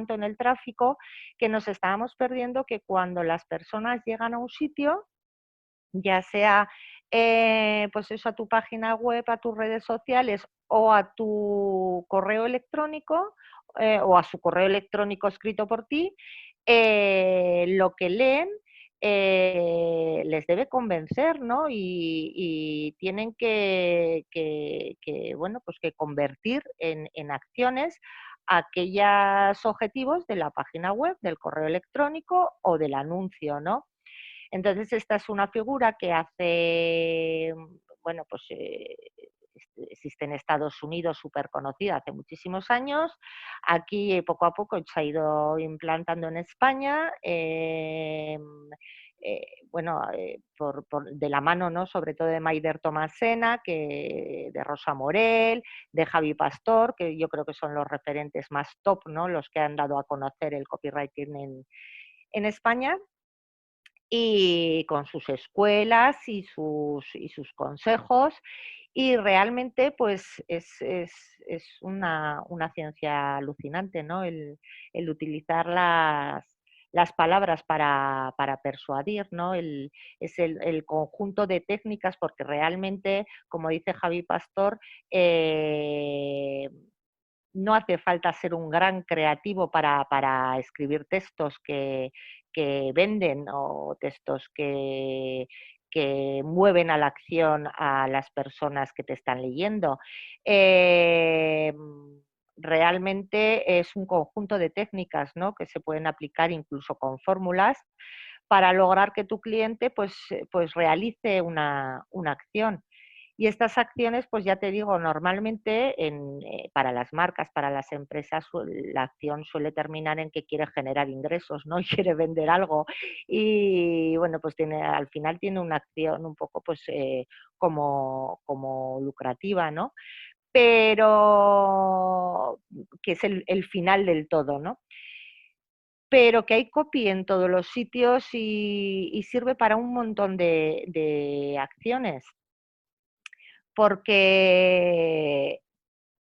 en el tráfico que nos estábamos perdiendo que cuando las personas llegan a un sitio, ya sea pues eso, a tu página web, a tus redes sociales o a tu correo electrónico o a su correo electrónico escrito por ti, lo que leen les debe convencer, ¿no? Y tienen bueno, pues que convertir en acciones aquellos objetivos de la página web, del correo electrónico o del anuncio, ¿no? Entonces, esta es una figura que hace, bueno, pues existe en Estados Unidos, súper conocida hace muchísimos años. Aquí poco a poco se ha ido implantando en España. Bueno, de la mano, ¿no? Sobre todo de Maider Tomasena, de Rosa Morel, de Javi Pastor, que yo creo que son los referentes más top, ¿no? Los que han dado a conocer el copywriting en España, y con sus escuelas y sus consejos, y realmente pues es una ciencia alucinante, ¿no? El utilizar las palabras para persuadir, ¿no? Es el conjunto de técnicas, porque realmente, como dice Javi Pastor, no hace falta ser un gran creativo para escribir textos que venden o textos que mueven a la acción a las personas que te están leyendo. Realmente es un conjunto de técnicas, ¿no? Que se pueden aplicar incluso con fórmulas para lograr que tu cliente pues realice una acción. Y estas acciones, pues ya te digo, normalmente para las marcas, para las empresas, la acción suele terminar en que quiere generar ingresos, ¿no? Y quiere vender algo. Y bueno, pues al final tiene una acción un poco pues como lucrativa, ¿no? Pero que es el final del todo, ¿no? Pero que hay copy en todos los sitios y sirve para un montón de acciones, porque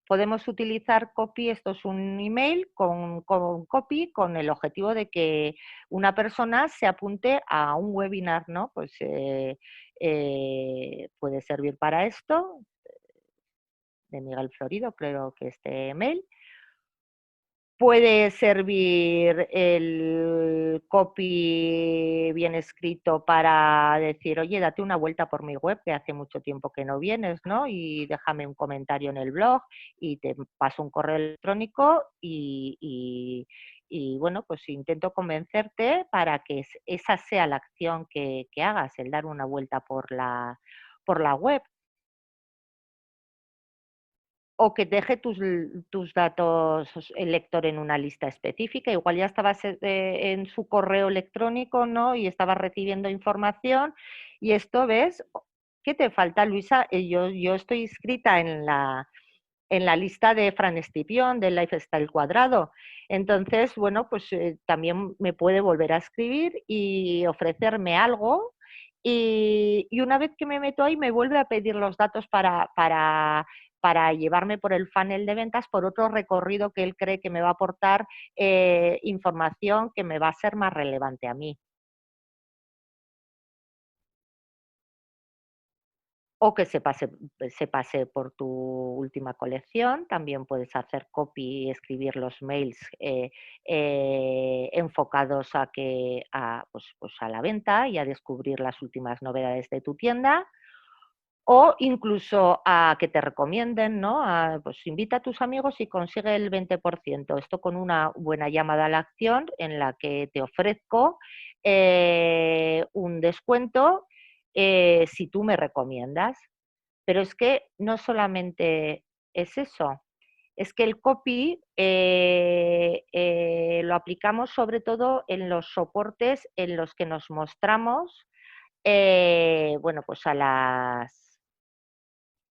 podemos utilizar copy, esto es un email con copy con el objetivo de que una persona se apunte a un webinar, ¿no? Pues puede servir para esto, de Miguel Florido, creo que este email. Puede servir el copy bien escrito para decir, oye, date una vuelta por mi web, que hace mucho tiempo que no vienes, ¿no? Y déjame un comentario en el blog y te paso un correo electrónico y bueno, pues intento convencerte para que esa sea la acción que hagas, el dar una vuelta por la web. O que deje tus datos el lector en una lista específica. Igual ya estabas en su correo electrónico, ¿no? Y estabas recibiendo información. Y esto, ¿ves? ¿Qué te falta, Luisa? Yo estoy inscrita en la lista de Fran Estipión, del Lifestyle Cuadrado. Entonces, bueno, pues también me puede volver a escribir y ofrecerme algo. Y una vez que me meto ahí, me vuelve a pedir los datos para llevarme por el funnel de ventas, por otro recorrido que él cree que me va a aportar información que me va a ser más relevante a mí. O que se pase por tu última colección. También puedes hacer copy y escribir los mails enfocados pues a la venta y a descubrir las últimas novedades de tu tienda. O incluso a que te recomienden, ¿no? Pues invita a tus amigos y consigue el 20%. Esto con una buena llamada a la acción en la que te ofrezco un descuento si tú me recomiendas. Pero es que no solamente es eso, es que el copy lo aplicamos sobre todo en los soportes en los que nos mostramos, bueno, pues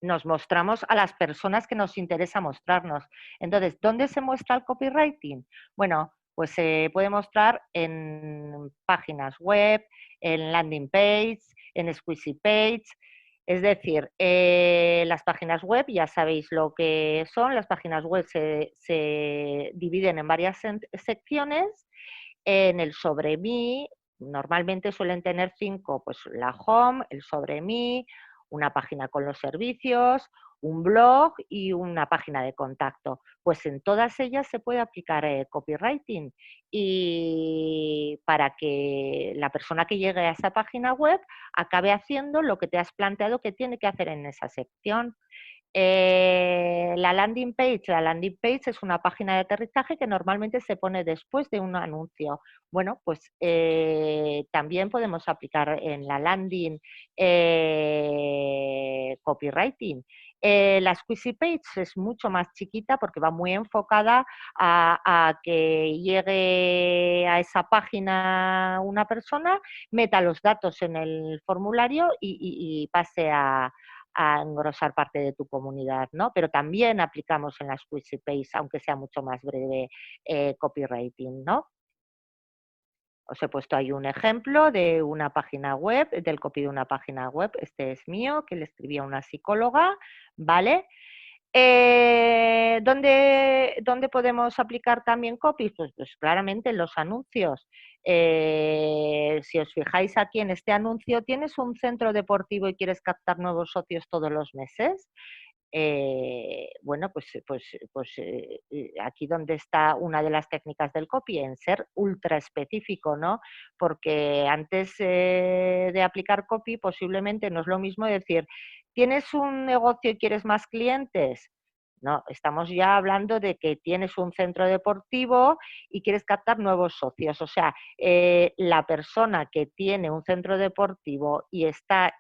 nos mostramos a las personas que nos interesa mostrarnos. Entonces, ¿dónde se muestra el copywriting? Bueno, pues se puede mostrar en páginas web, en landing page, en squeezy page. Es decir, las páginas web, ya sabéis lo que son, las páginas web se dividen en varias secciones. En el sobre mí, normalmente suelen tener 5, pues la home, el sobre mí, una página con los servicios, un blog y una página de contacto. Pues en todas ellas se puede aplicar copywriting y para que la persona que llegue a esa página web acabe haciendo lo que te has planteado que tiene que hacer en esa sección. La landing page es una página de aterrizaje que normalmente se pone después de un anuncio. Bueno, pues también podemos aplicar en la landing copywriting. La squeezy page es mucho más chiquita porque va muy enfocada a que llegue a esa página una persona, meta los datos en el formulario y pase a engrosar parte de tu comunidad, ¿no? Pero también aplicamos en la squeezy page, aunque sea mucho más breve, copywriting, ¿no? Os he puesto ahí un ejemplo de una página web, del copy de una página web. Este es mío, que le escribí a una psicóloga, ¿vale? ¿Dónde podemos aplicar también copy? Pues claramente en los anuncios. Si os fijáis aquí en este anuncio, ¿tienes un centro deportivo y quieres captar nuevos socios todos los meses? Bueno, pues aquí donde está una de las técnicas del copy, en ser ultra específico, ¿no? Porque antes de aplicar copy, posiblemente no es lo mismo decir, ¿tienes un negocio y quieres más clientes? No, estamos ya hablando de que tienes un centro deportivo y quieres captar nuevos socios. O sea, la persona que tiene un centro deportivo y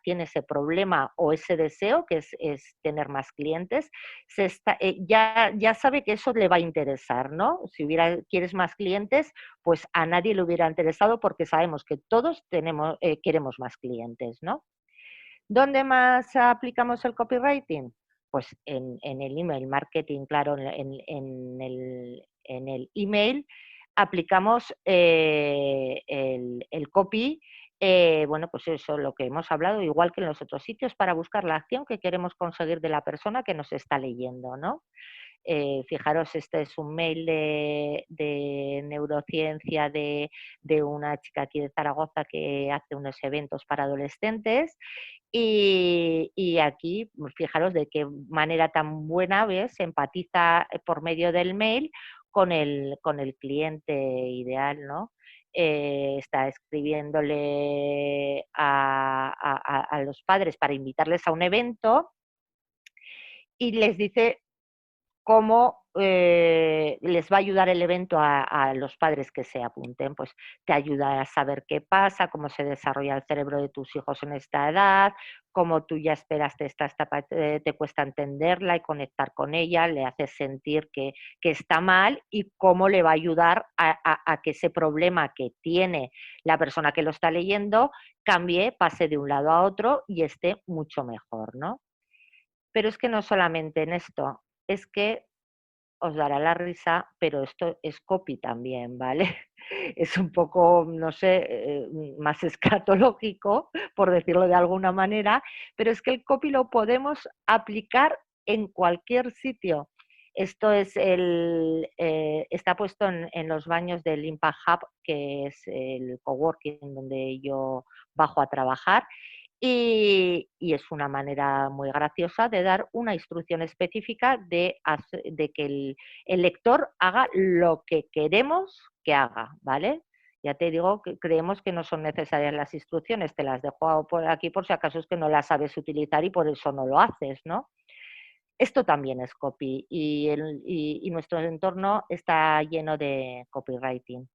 tiene ese problema o ese deseo, que es tener más clientes, ya sabe que eso le va a interesar, ¿no? Si quieres más clientes, pues a nadie le hubiera interesado porque sabemos que todos queremos más clientes, ¿no? ¿Dónde más aplicamos el copywriting? Pues en el email marketing, claro, en el email aplicamos el copy bueno, pues eso, lo que hemos hablado, igual que en los otros sitios, para buscar la acción que queremos conseguir de la persona que nos está leyendo, ¿no? Fijaros, este es un mail de neurociencia de una chica aquí de Zaragoza que hace unos eventos para adolescentes y aquí, fijaros de qué manera tan buena, ¿ves? Empatiza por medio del mail con el cliente ideal, ¿no? Está escribiéndole a los padres para invitarles a un evento y les dice cómo les va a ayudar el evento a los padres que se apunten. Pues te ayuda a saber qué pasa, cómo se desarrolla el cerebro de tus hijos en esta edad, cómo tú ya esperaste esta etapa, te cuesta entenderla y conectar con ella, le haces sentir que está mal y cómo le va a ayudar a que ese problema que tiene la persona que lo está leyendo cambie, pase de un lado a otro y esté mucho mejor, ¿no? Pero es que no solamente en esto, es que os dará la risa, pero esto es copy también, ¿vale? Es un poco, no sé, más escatológico, por decirlo de alguna manera, pero es que el copy lo podemos aplicar en cualquier sitio. Esto es está puesto en los baños del Impact Hub, que es el coworking donde yo bajo a trabajar, y es una manera muy graciosa de dar una instrucción específica de que el lector haga lo que queremos que haga, ¿vale? Ya te digo que creemos que no son necesarias las instrucciones, te las dejo por aquí por si acaso es que no las sabes utilizar y por eso no lo haces, ¿no? Esto también es copy y nuestro entorno está lleno de copywriting.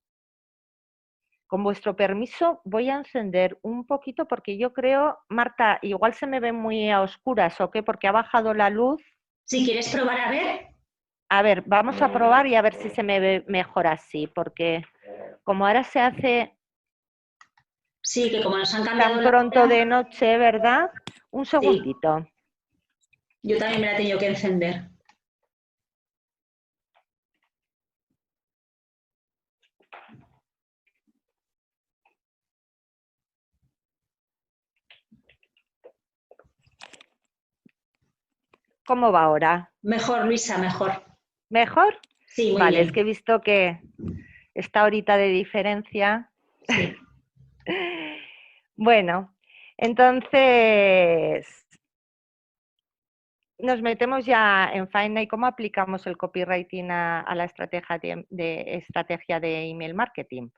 Con vuestro permiso, voy a encender un poquito porque yo creo, Marta, igual se me ven muy a oscuras o qué, porque ha bajado la luz. Si quieres probar a ver. A ver, vamos a probar y a ver si se me ve mejor así, porque como ahora se hace Sí, que como nos han cambiado tan la pronto hora. de noche, ¿verdad? Un Sí, segundito. yo también me la he tenido que encender. ¿Cómo va ahora? Mejor, Luisa, mejor. ¿Mejor? Sí, muy Vale, es que he bien. visto que esta horita de diferencia. Sí. Bueno, entonces nos metemos ya en faena y cómo aplicamos el copywriting a la estrategia de email marketing.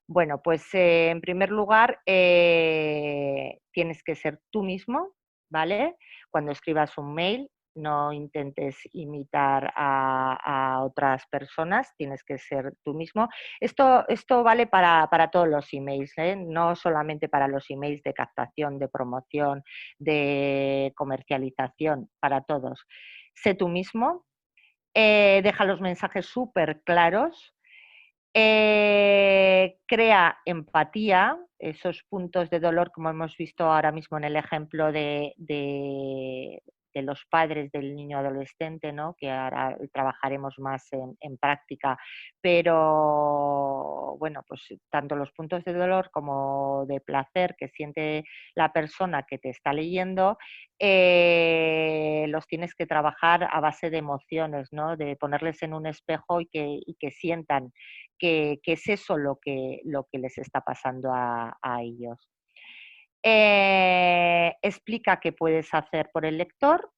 Bueno, pues en primer lugar tienes que ser tú mismo, ¿vale? Cuando escribas un mail, no intentes imitar a otras personas, tienes que ser tú mismo. Esto vale para todos los emails, ¿eh? No solamente para los emails de captación, de promoción, de comercialización, para todos. Sé tú mismo, deja los mensajes súper claros, crea empatía, esos puntos de dolor, como hemos visto ahora mismo en el ejemplo de los padres del niño adolescente, ¿no? Que ahora trabajaremos más en práctica, pero bueno, pues tanto los puntos de dolor como de placer que siente la persona que te está leyendo, los tienes que trabajar a base de emociones, ¿no? De ponerles en un espejo y que sientan que es eso lo que les está pasando a ellos. Explica qué puedes hacer por el lector,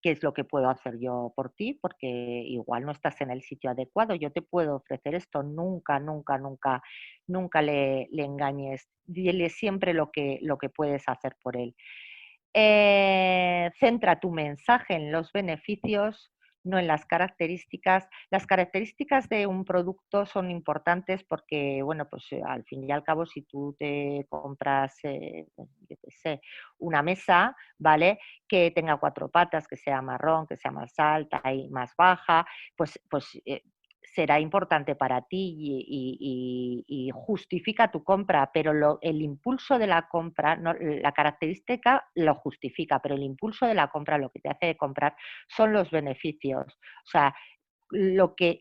qué es lo que puedo hacer yo por ti, porque igual no estás en el sitio adecuado, yo te puedo ofrecer esto, nunca, nunca, nunca, nunca le engañes, dile siempre lo que puedes hacer por él. Centra tu mensaje en los beneficios, no en las características. Las características de un producto son importantes porque, bueno, pues al fin y al cabo, si tú te compras, yo qué sé, una mesa, ¿vale? Que tenga cuatro patas, que sea marrón, que sea más alta y más baja, pues será importante para ti y justifica tu compra, pero el impulso de la compra, no, la característica lo justifica, pero el impulso de la compra, lo que te hace comprar, son los beneficios. O sea, lo que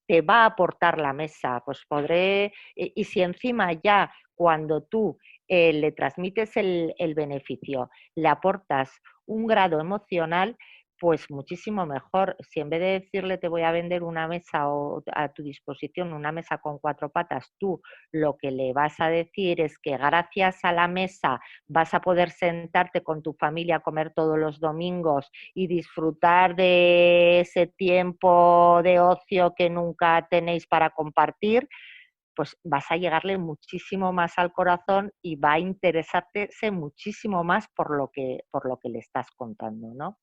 te va a aportar la mesa, pues podré, y si encima ya cuando tú le transmites el beneficio, le aportas un grado emocional, pues muchísimo mejor. Si en vez de decirle te voy a vender una mesa o a tu disposición una mesa con 4 patas, tú lo que le vas a decir es que gracias a la mesa vas a poder sentarte con tu familia a comer todos los domingos y disfrutar de ese tiempo de ocio que nunca tenéis para compartir, pues vas a llegarle muchísimo más al corazón y va a interesarse muchísimo más por lo que le estás contando, ¿no?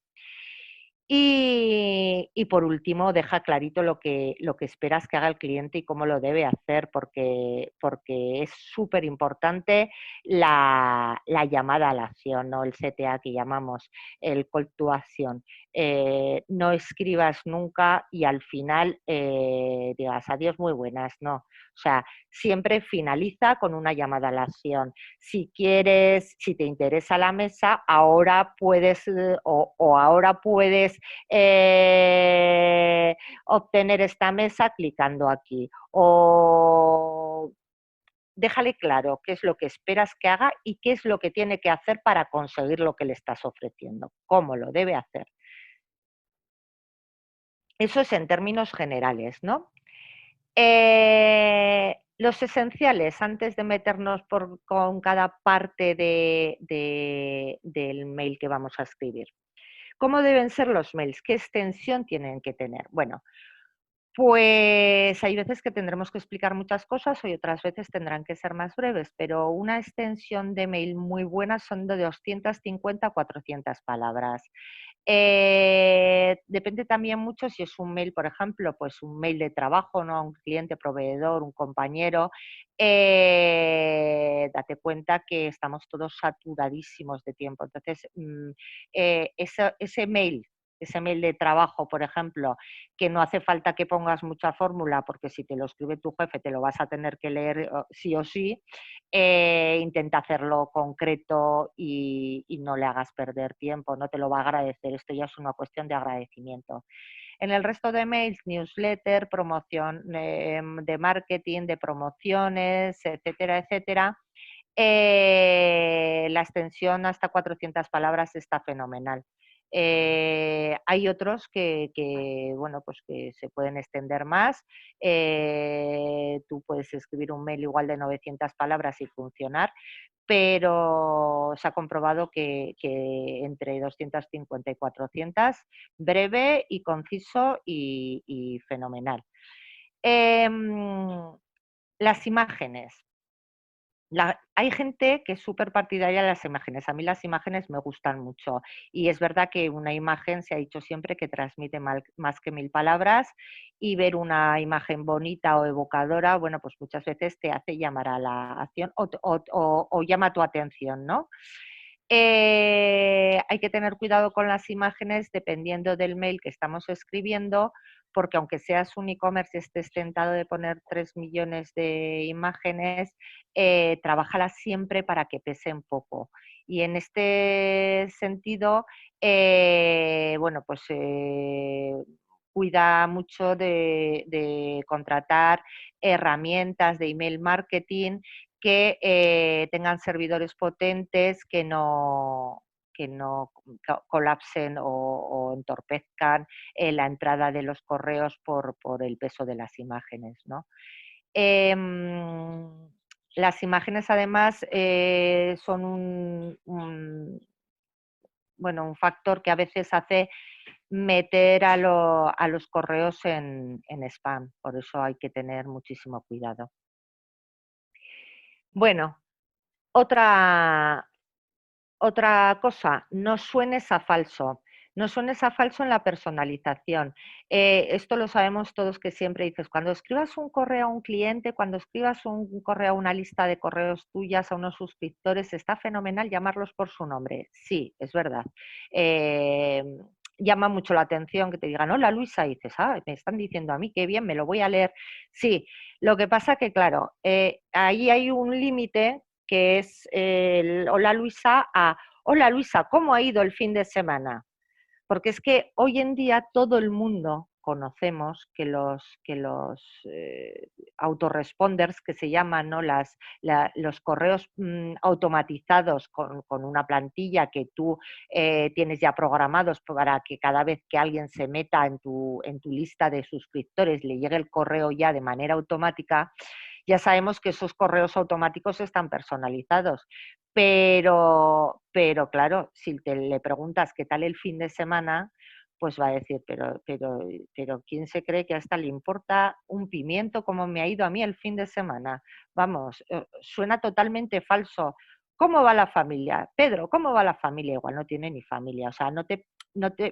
Y por último, deja clarito lo que esperas que haga el cliente y cómo lo debe hacer, porque es súper importante la llamada a la acción, ¿no? El CTA que llamamos, el call to action. No escribas nunca y al final digas adiós, muy buenas, no. O sea, siempre finaliza con una llamada a la acción. Si quieres, si te interesa la mesa, ahora puedes o ahora puedes obtener esta mesa clicando aquí. O déjale claro qué es lo que esperas que haga y qué es lo que tiene que hacer para conseguir lo que le estás ofreciendo, cómo lo debe hacer. Eso es en términos generales, ¿no? Los esenciales, antes de meternos con cada parte del mail que vamos a escribir. ¿Cómo deben ser los mails? ¿Qué extensión tienen que tener? Bueno, pues hay veces que tendremos que explicar muchas cosas y otras veces tendrán que ser más breves, pero una extensión de mail muy buena son de 250 a 400 palabras. Depende también mucho si es un mail, por ejemplo, pues un mail de trabajo, ¿no? A un cliente, proveedor, un compañero. Date cuenta que estamos todos saturadísimos de tiempo. Entonces, ese mail de trabajo, por ejemplo, que no hace falta que pongas mucha fórmula, porque si te lo escribe tu jefe te lo vas a tener que leer sí o sí, intenta hacerlo concreto y no le hagas perder tiempo, no te lo va a agradecer, esto ya es una cuestión de agradecimiento. En el resto de mails, newsletter, promoción de marketing, de promociones, etcétera, etcétera, la extensión hasta 400 palabras está fenomenal. Hay otros bueno, pues que se pueden extender más. Tú puedes escribir un mail igual de 900 palabras y funcionar, pero se ha comprobado que entre 250 y 400, breve y conciso y fenomenal. Las imágenes. Hay gente que es súper partidaria de las imágenes. A mí las imágenes me gustan mucho y es verdad que una imagen se ha dicho siempre que transmite más que 1000 palabras y ver una imagen bonita o evocadora, bueno, pues muchas veces te hace llamar a la acción o llama tu atención, ¿no? Hay que tener cuidado con las imágenes dependiendo del mail que estamos escribiendo, porque aunque seas un e-commerce y estés tentado de poner 3 millones de imágenes, trabájalas siempre para que pesen poco. Y en este sentido, bueno, pues cuida mucho de contratar herramientas de email marketing que tengan servidores potentes, que no colapsen o entorpezcan la entrada de los correos por el peso de las imágenes, ¿no? Las imágenes además son bueno, un factor que a veces hace meter a los correos en spam, por eso hay que tener muchísimo cuidado. Bueno, otra cosa, no suenes a falso. No suenes a falso en la personalización. Esto lo sabemos todos que siempre dices, cuando escribas un correo a un cliente, cuando escribas un correo a una lista de correos tuyas, a unos suscriptores, está fenomenal llamarlos por su nombre. Sí, es verdad. Llama mucho la atención que te digan, hola Luisa, y dices, me están diciendo a mí, qué bien, me lo voy a leer. Sí, lo que pasa que, claro, ahí hay un límite que es el hola Luisa a hola Luisa, ¿cómo ha ido el fin de semana? Porque es que hoy en día todo el mundo conocemos que los autoresponders, que se llaman, ¿no? Los correos automatizados con una plantilla que tú tienes ya programados para que cada vez que alguien se meta en tu lista de suscriptores le llegue el correo ya de manera automática, ya sabemos que esos correos automáticos están personalizados. Pero claro, si le preguntas qué tal el fin de semana, pues va a decir, pero ¿quién se cree que hasta le importa un pimiento cómo me ha ido a mí el fin de semana? Vamos, suena totalmente falso. ¿Cómo va la familia? Pedro, ¿cómo va la familia? Igual no tiene ni familia, o sea, no te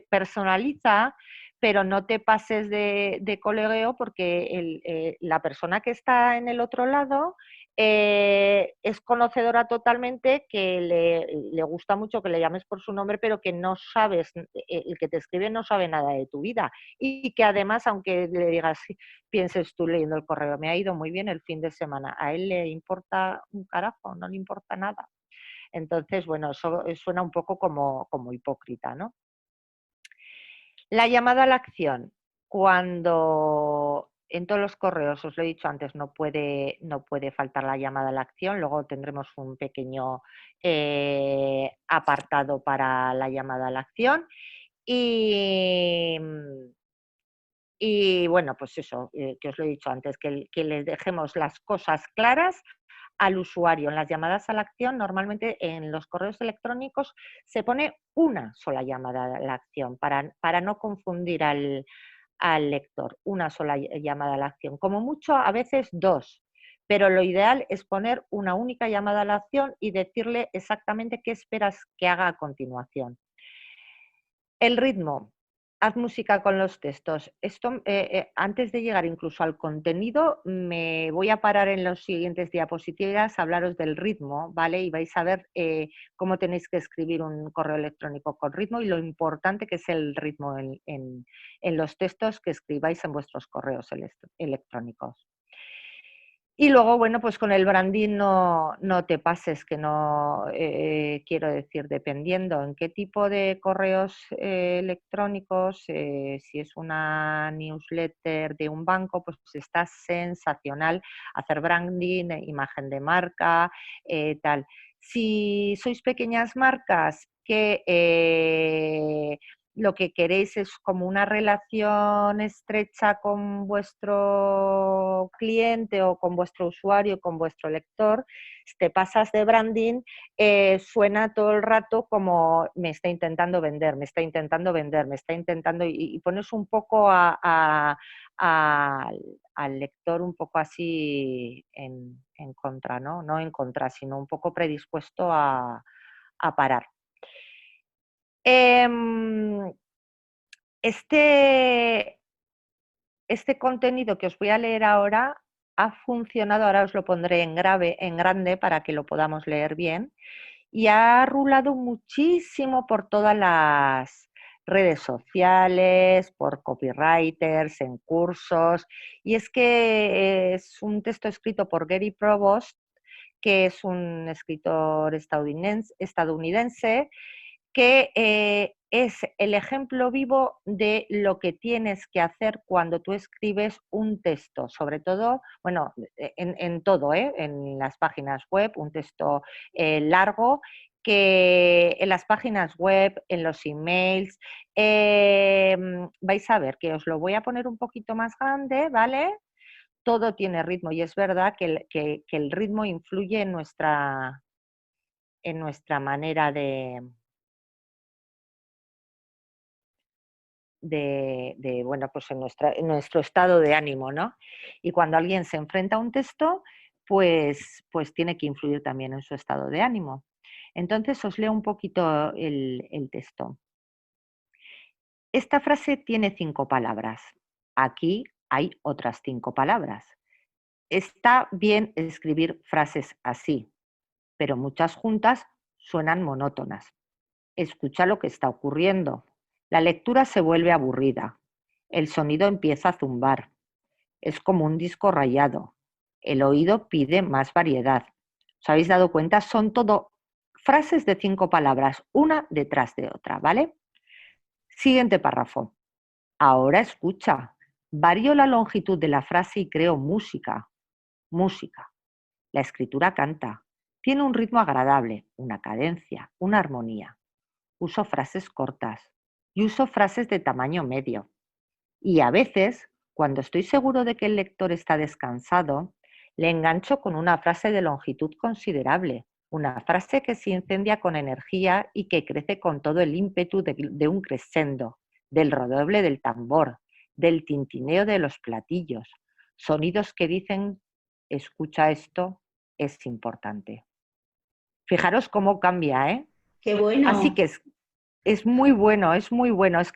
personaliza, pero no te pases de colegueo porque la persona que está en el otro lado es conocedora totalmente, que le gusta mucho que le llames por su nombre, pero que no sabes, el que te escribe no sabe nada de tu vida. Y que además, aunque le digas, pienses tú leyendo el correo, me ha ido muy bien el fin de semana, a él le importa un carajo, no le importa nada. Entonces, bueno, eso suena un poco como hipócrita, ¿no? La llamada a la acción, cuando en todos los correos, os lo he dicho antes, no puede faltar la llamada a la acción, luego tendremos un pequeño apartado para la llamada a la acción y bueno, pues eso, que os lo he dicho antes, que les dejemos las cosas claras al usuario. En las llamadas a la acción, normalmente en los correos electrónicos se pone una sola llamada a la acción para no confundir al lector, una sola llamada a la acción. Como mucho, a veces dos, pero lo ideal es poner una única llamada a la acción y decirle exactamente qué esperas que haga a continuación. El ritmo. Haz música con los textos. Esto, antes de llegar incluso al contenido, me voy a parar en los siguientes diapositivas a hablaros del ritmo, ¿vale? Y vais a ver cómo tenéis que escribir un correo electrónico con ritmo y lo importante que es el ritmo en los textos que escribáis en vuestros correos electrónicos. Y luego, bueno, pues con el branding no te pases, que no, quiero decir, dependiendo en qué tipo de correos electrónicos, si es una newsletter de un banco, pues está sensacional hacer branding, imagen de marca, tal. Si sois pequeñas marcas que lo que queréis es como una relación estrecha con vuestro cliente o con vuestro usuario, con vuestro lector, te pasas de branding, suena todo el rato como me está intentando vender, me está intentando vender, me está intentando, y pones un poco al lector un poco así en contra, ¿no? No en contra, sino un poco predispuesto a parar. Este contenido que os voy a leer ahora ha funcionado, ahora os lo pondré en grande para que lo podamos leer bien, y ha rulado muchísimo por todas las redes sociales, por copywriters, en cursos, y es que es un texto escrito por Gary Provost, que es un escritor estadounidense que es el ejemplo vivo de lo que tienes que hacer cuando tú escribes un texto, sobre todo, bueno, en todo, en las páginas web, un texto largo, que en las páginas web, en los emails, vais a ver que os lo voy a poner un poquito más grande, ¿vale? Todo tiene ritmo y es verdad que el ritmo influye en nuestra manera bueno, pues en nuestro estado de ánimo, ¿no? Y cuando alguien se enfrenta a un texto, pues tiene que influir también en su estado de ánimo. Entonces os leo un poquito el texto. Esta frase tiene 5 palabras. Aquí hay otras 5 palabras. Está bien escribir frases así, pero muchas juntas suenan monótonas. Escucha lo que está ocurriendo. La lectura se vuelve aburrida. El sonido empieza a zumbar. Es como un disco rayado. El oído pide más variedad. ¿Os habéis dado cuenta? Son todo frases de 5 palabras, una detrás de otra, ¿vale? Siguiente párrafo. Ahora escucha. Varío la longitud de la frase y creo música. Música. La escritura canta. Tiene un ritmo agradable, una cadencia, una armonía. Uso frases cortas y uso frases de tamaño medio. Y a veces, cuando estoy seguro de que el lector está descansado, le engancho con una frase de longitud considerable, una frase que se incendia con energía y que crece con todo el ímpetu de un crescendo, del redoble del tambor, del tintineo de los platillos, sonidos que dicen, escucha esto, es importante. Fijaros cómo cambia, ¿eh? Qué Así bueno. que es muy bueno, es muy bueno. Es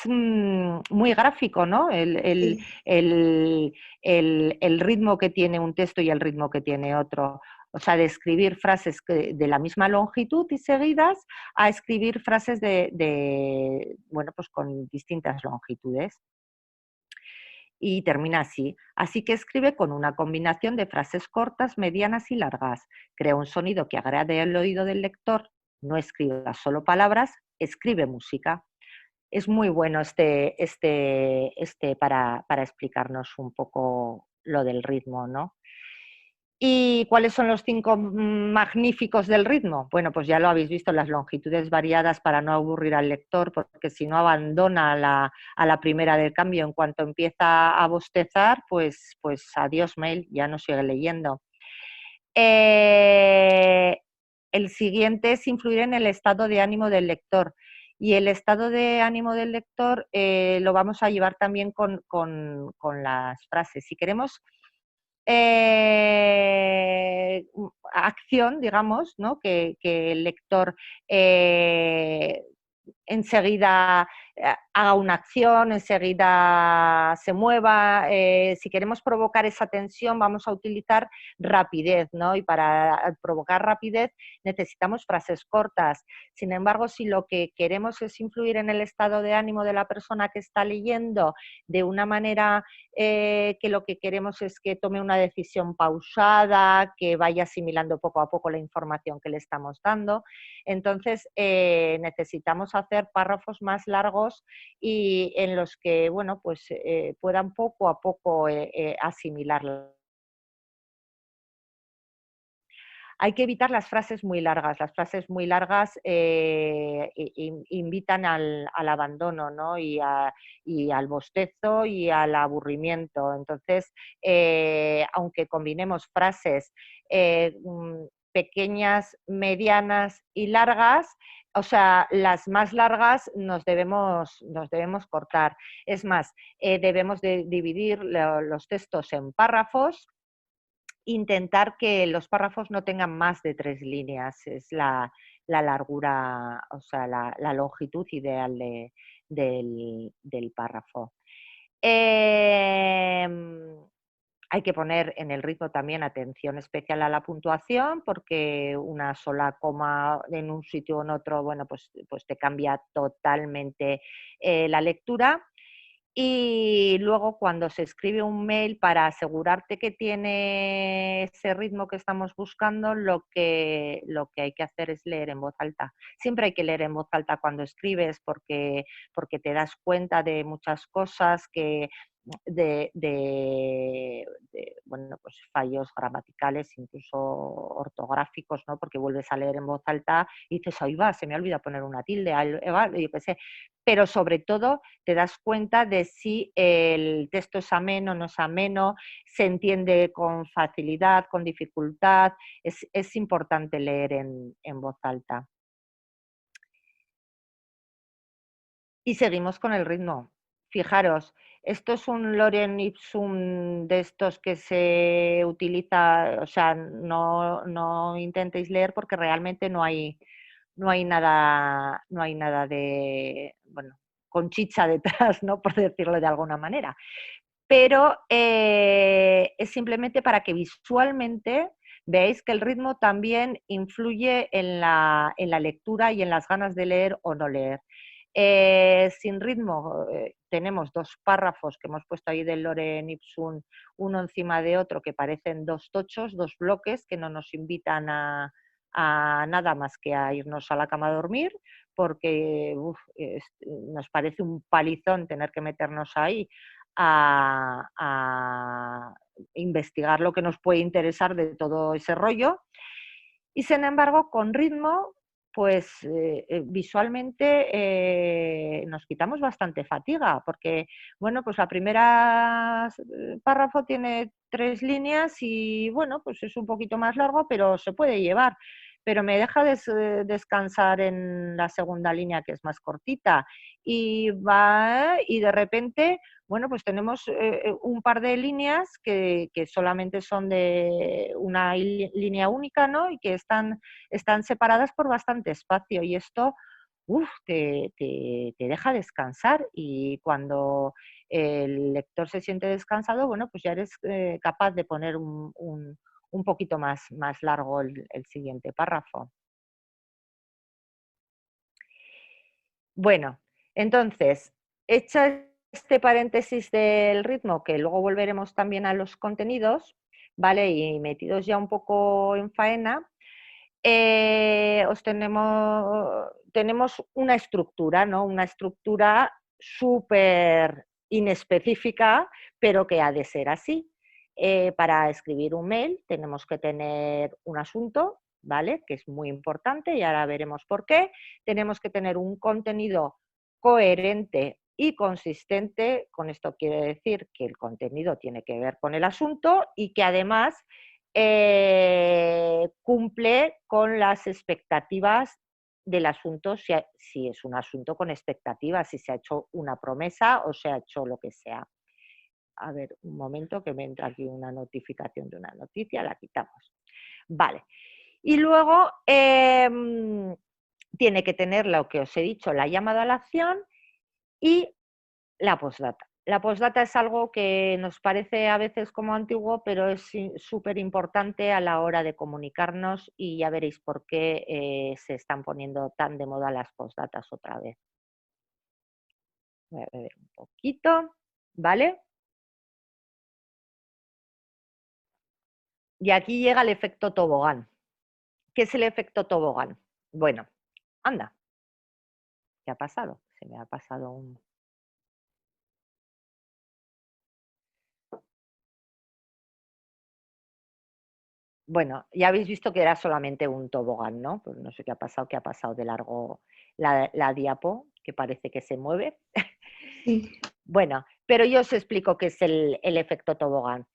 muy gráfico, ¿no? Sí. El ritmo que tiene un texto y el ritmo que tiene otro. O sea, de escribir frases de la misma longitud y seguidas a escribir frases bueno, pues con distintas longitudes. Y termina así. Así que escribe con una combinación de frases cortas, medianas y largas. Crea un sonido que agrade al oído del lector. No escriba solo palabras, escribe música. Es muy bueno para explicarnos un poco lo del ritmo, ¿no? ¿Y cuáles son los 5 magníficos del ritmo? Bueno, pues ya lo habéis visto, las longitudes variadas para no aburrir al lector, porque si no abandona a la primera del cambio. En cuanto empieza a bostezar, pues adiós mail, ya no sigue leyendo. Eh, el siguiente es influir en el estado de ánimo del lector. Y el estado de ánimo del lector lo vamos a llevar también con las frases. Si queremos acción, digamos, ¿no? Que el lector eh, enseguida haga una acción, enseguida se mueva. Si queremos provocar esa tensión, vamos a utilizar rapidez, ¿no? Y para provocar rapidez necesitamos frases cortas. Sin embargo, si lo que queremos es influir en el estado de ánimo de la persona que está leyendo de una manera que lo que queremos es que tome una decisión pausada, que vaya asimilando poco a poco la información que le estamos dando, entonces necesitamos hacer párrafos más largos y en los que, bueno, pues puedan poco a poco asimilarlo. Hay que evitar las frases muy largas. Las frases muy largas invitan al abandono, ¿no? Y al bostezo y al aburrimiento. Entonces, aunque combinemos frases pequeñas, medianas y largas, o sea, las más largas nos debemos cortar. Es más, debemos de dividir los textos en párrafos, intentar que los párrafos no tengan más de 3 líneas, es la largura, o sea, la longitud ideal del párrafo. Hay que poner en el ritmo también atención especial a la puntuación, porque una sola coma en un sitio o en otro, bueno, pues te cambia totalmente la lectura. Y luego cuando se escribe un mail, para asegurarte que tiene ese ritmo que estamos buscando, lo que hay que hacer es leer en voz alta. Siempre hay que leer en voz alta cuando escribes, porque te das cuenta de muchas cosas de, de- bueno, pues fallos gramaticales, incluso ortográficos, ¿no? Porque vuelves a leer en voz alta y dices, ahí va, se me olvida poner una tilde, yo qué sé. Pero sobre todo te das cuenta de si el texto es ameno, no es ameno, se entiende con facilidad, con dificultad. Es importante leer en voz alta. Y seguimos con el ritmo. Fijaros, esto es un lorem ipsum de estos que se utiliza, o sea, no intentéis leer porque realmente no hay nada de, bueno, con chicha detrás, ¿no? Por decirlo de alguna manera. Pero es simplemente para que visualmente veáis que el ritmo también influye en la lectura y en las ganas de leer o no leer. Sin ritmo tenemos 2 párrafos que hemos puesto ahí del lorem ipsum, uno encima de otro, que parecen 2 tochos, 2 bloques que no nos invitan a nada más que a irnos a la cama a dormir. porque nos parece un palizón tener que meternos ahí a investigar lo que nos puede interesar de todo ese rollo. Y sin embargo, con ritmo, pues visualmente nos quitamos bastante fatiga, porque, bueno, pues la primera párrafo tiene 3 líneas y, bueno, pues es un poquito más largo, pero se puede llevar. Pero me deja descansar en la segunda línea, que es más cortita, y de repente, bueno, pues tenemos un par de líneas que solamente son de una línea única, ¿no? Y que están separadas por bastante espacio, y esto te deja descansar, y cuando el lector se siente descansado, bueno, pues ya eres capaz de poner un poquito más largo el siguiente párrafo. Bueno, entonces, hecho este paréntesis del ritmo, que luego volveremos también a los contenidos, ¿vale? Y metidos ya un poco en faena, tenemos una estructura, ¿no? Una estructura súper inespecífica, pero que ha de ser así. Para escribir un mail tenemos que tener un asunto, ¿vale? Que es muy importante y ahora veremos por qué. Tenemos que tener un contenido coherente y consistente. Con esto quiere decir que el contenido tiene que ver con el asunto y que además cumple con las expectativas del asunto, si es un asunto con expectativas, si se ha hecho una promesa o se ha hecho lo que sea. A ver, un momento que me entra aquí una notificación de una noticia, la quitamos. Vale. Y luego tiene que tener lo que os he dicho, la llamada a la acción y la postdata. La postdata es algo que nos parece a veces como antiguo, pero es súper importante a la hora de comunicarnos, y ya veréis por qué se están poniendo tan de moda las postdatas otra vez. Voy a beber un poquito, ¿vale? Y aquí llega el efecto tobogán. ¿Qué es el efecto tobogán? Bueno, anda, ¿qué ha pasado? Se me ha pasado un... Bueno, ya habéis visto que era solamente un tobogán, ¿no? Pues no sé qué ha pasado de largo la diapo, que parece que se mueve. Sí. Bueno, pero yo os explico qué es el efecto tobogán,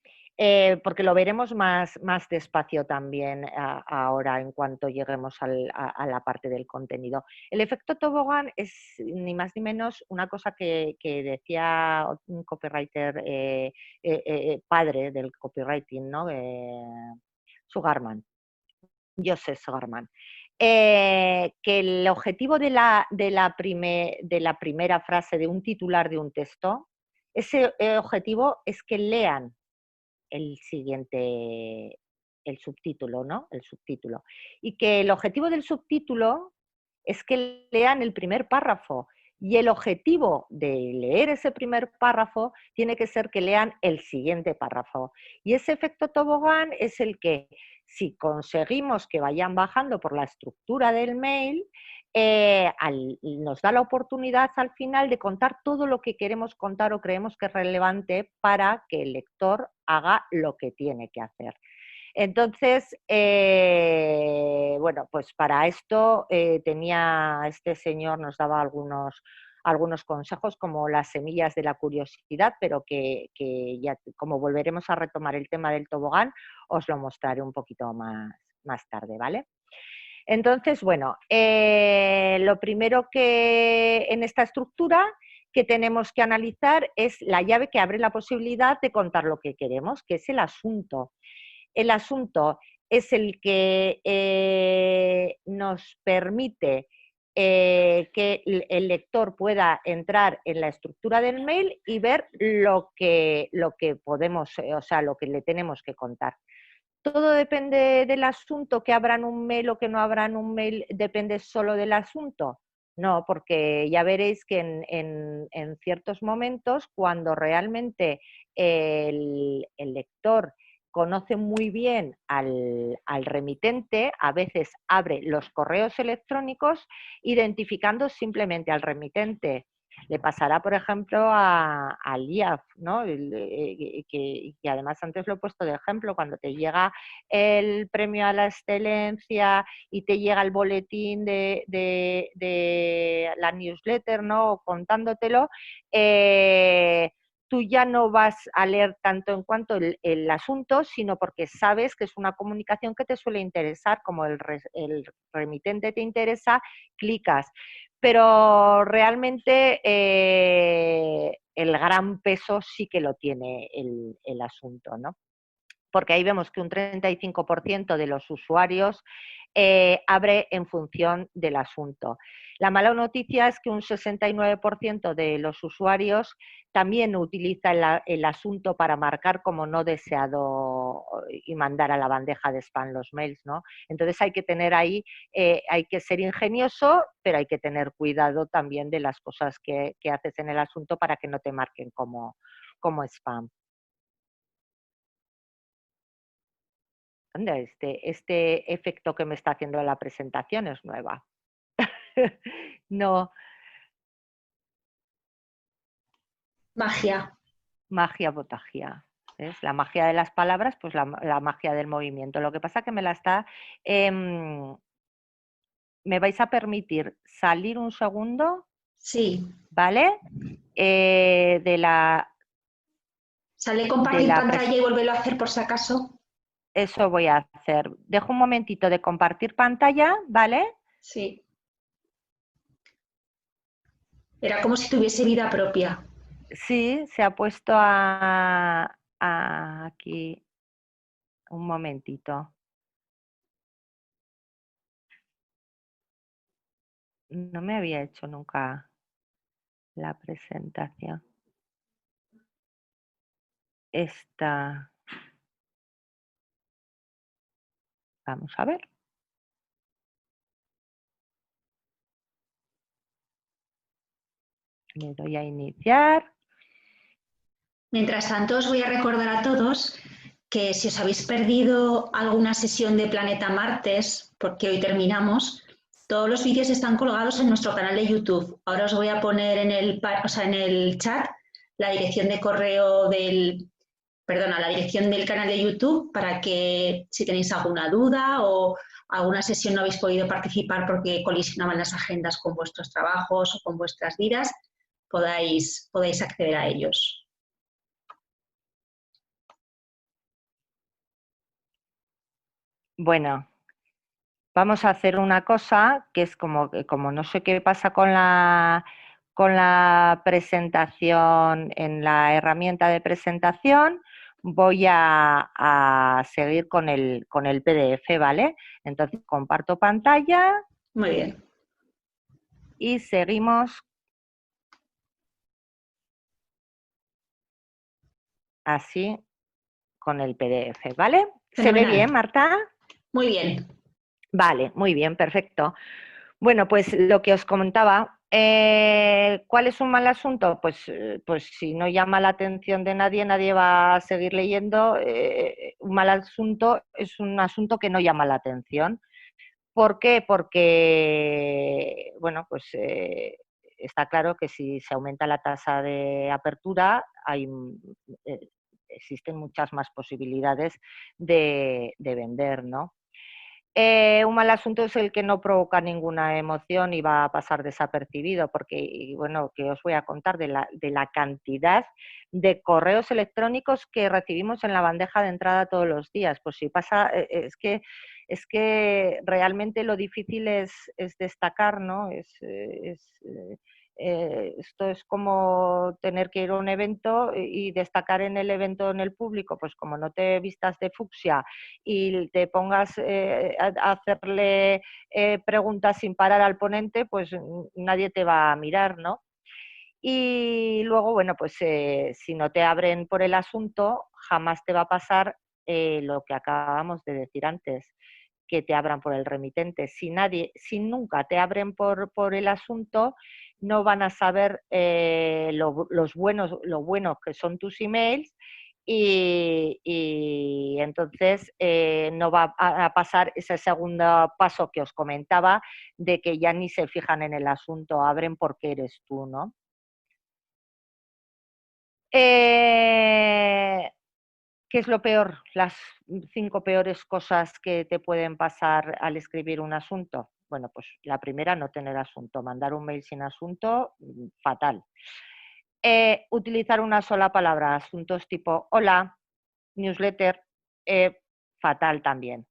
porque lo veremos más despacio también ahora en cuanto lleguemos a la parte del contenido. El efecto tobogán es ni más ni menos una cosa que decía un copywriter, padre del copywriting, ¿no? Sugarman, Joseph Sugarman. Que el objetivo de la primera frase de un titular de un texto, ese objetivo es que lean el siguiente, el subtítulo, ¿no? El subtítulo. Y que el objetivo del subtítulo es que lean el primer párrafo. Y el objetivo de leer ese primer párrafo tiene que ser que lean el siguiente párrafo. Y ese efecto tobogán es el que, si conseguimos que vayan bajando por la estructura del mail, nos da la oportunidad al final de contar todo lo que queremos contar o creemos que es relevante para que el lector haga lo que tiene que hacer. Entonces, bueno, pues para esto este señor nos daba algunos consejos, como las semillas de la curiosidad, pero que ya, como volveremos a retomar el tema del tobogán, os lo mostraré un poquito más tarde, ¿vale? Entonces, bueno, lo primero que en esta estructura que tenemos que analizar es la llave que abre la posibilidad de contar lo que queremos, que es el asunto. El asunto es el que nos permite que el lector pueda entrar en la estructura del mail y ver lo que podemos, o sea, lo que le tenemos que contar. Todo depende del asunto, que abran un mail o que no abran un mail, depende solo del asunto. No, porque ya veréis que en ciertos momentos, cuando realmente el lector conoce muy bien al remitente, a veces abre los correos electrónicos identificando simplemente al remitente. Le pasará, por ejemplo, al IAF, ¿no? Que además antes lo he puesto de ejemplo, cuando te llega el premio a la excelencia y te llega el boletín de la newsletter, ¿no? Contándotelo, tú ya no vas a leer tanto en cuanto el asunto, sino porque sabes que es una comunicación que te suele interesar, como el remitente te interesa, clicas. Pero realmente el gran peso sí que lo tiene el asunto, ¿no? Porque ahí vemos que un 35% de los usuarios abre en función del asunto. La mala noticia es que un 69% de los usuarios también utiliza el asunto para marcar como no deseado y mandar a la bandeja de spam los mails, ¿no? Entonces hay que tener ahí, hay que ser ingenioso, pero hay que tener cuidado también de las cosas que haces en el asunto para que no te marquen como spam. Anda, este efecto que me está haciendo la presentación es nueva. No, Magia. magia botagia. ¿Ves? La magia de las palabras, pues la magia del movimiento. Lo que pasa que me la está... me vais a permitir salir un segundo, Sí. ¿vale? De la Sale compartir pantalla y volverlo a hacer por si acaso. Eso voy a hacer. Dejo un momentito de compartir pantalla, ¿vale? Sí. Era como si tuviese vida propia. Sí, se ha puesto aquí un momentito. No me había hecho nunca la presentación. Esta. Vamos a ver. Le doy a iniciar. Mientras tanto, os voy a recordar a todos que si os habéis perdido alguna sesión de Planeta Martes, porque hoy terminamos, todos los vídeos están colgados en nuestro canal de YouTube. Ahora os voy a poner en el chat la dirección de correo la dirección del canal de YouTube para que si tenéis alguna duda o alguna sesión no habéis podido participar porque colisionaban las agendas con vuestros trabajos o con vuestras vidas, podáis acceder a ellos. Bueno, vamos a hacer una cosa que es como no sé qué pasa con la presentación en la herramienta de presentación, voy a seguir con el PDF, ¿vale? Entonces comparto pantalla. Muy bien. Y seguimos así con el PDF, ¿vale? ¿Se ve Fenomenal. bien, Marta? Muy bien. Vale, muy bien, perfecto. Bueno, pues lo que os comentaba, ¿cuál es un mal asunto? Pues si no llama la atención de nadie, nadie va a seguir leyendo. Un mal asunto es un asunto que no llama la atención. ¿Por qué? Porque, bueno, pues está claro que si se aumenta la tasa de apertura, existen muchas más posibilidades de vender, ¿no? Un mal asunto es el que no provoca ninguna emoción y va a pasar desapercibido, porque, y bueno, que os voy a contar de la cantidad de correos electrónicos que recibimos en la bandeja de entrada todos los días. Pues si pasa, es que realmente lo difícil es destacar, ¿no? Esto es como tener que ir a un evento y destacar en el evento en el público, pues como no te vistas de fucsia y te pongas a hacerle preguntas sin parar al ponente, pues nadie te va a mirar, ¿no? Y luego, bueno, pues si no te abren por el asunto, jamás te va a pasar lo que acabamos de decir antes, que te abran por el remitente. Si nunca te abren por el asunto, no van a saber lo buenos que son tus emails y entonces no va a pasar ese segundo paso que os comentaba de que ya ni se fijan en el asunto, abren porque eres tú, ¿no? ¿Qué es lo peor? Las 5 peores cosas que te pueden pasar al escribir un asunto. Bueno, pues la primera, no tener asunto. Mandar un mail sin asunto, fatal. Utilizar una sola palabra, asuntos tipo hola, newsletter, fatal también.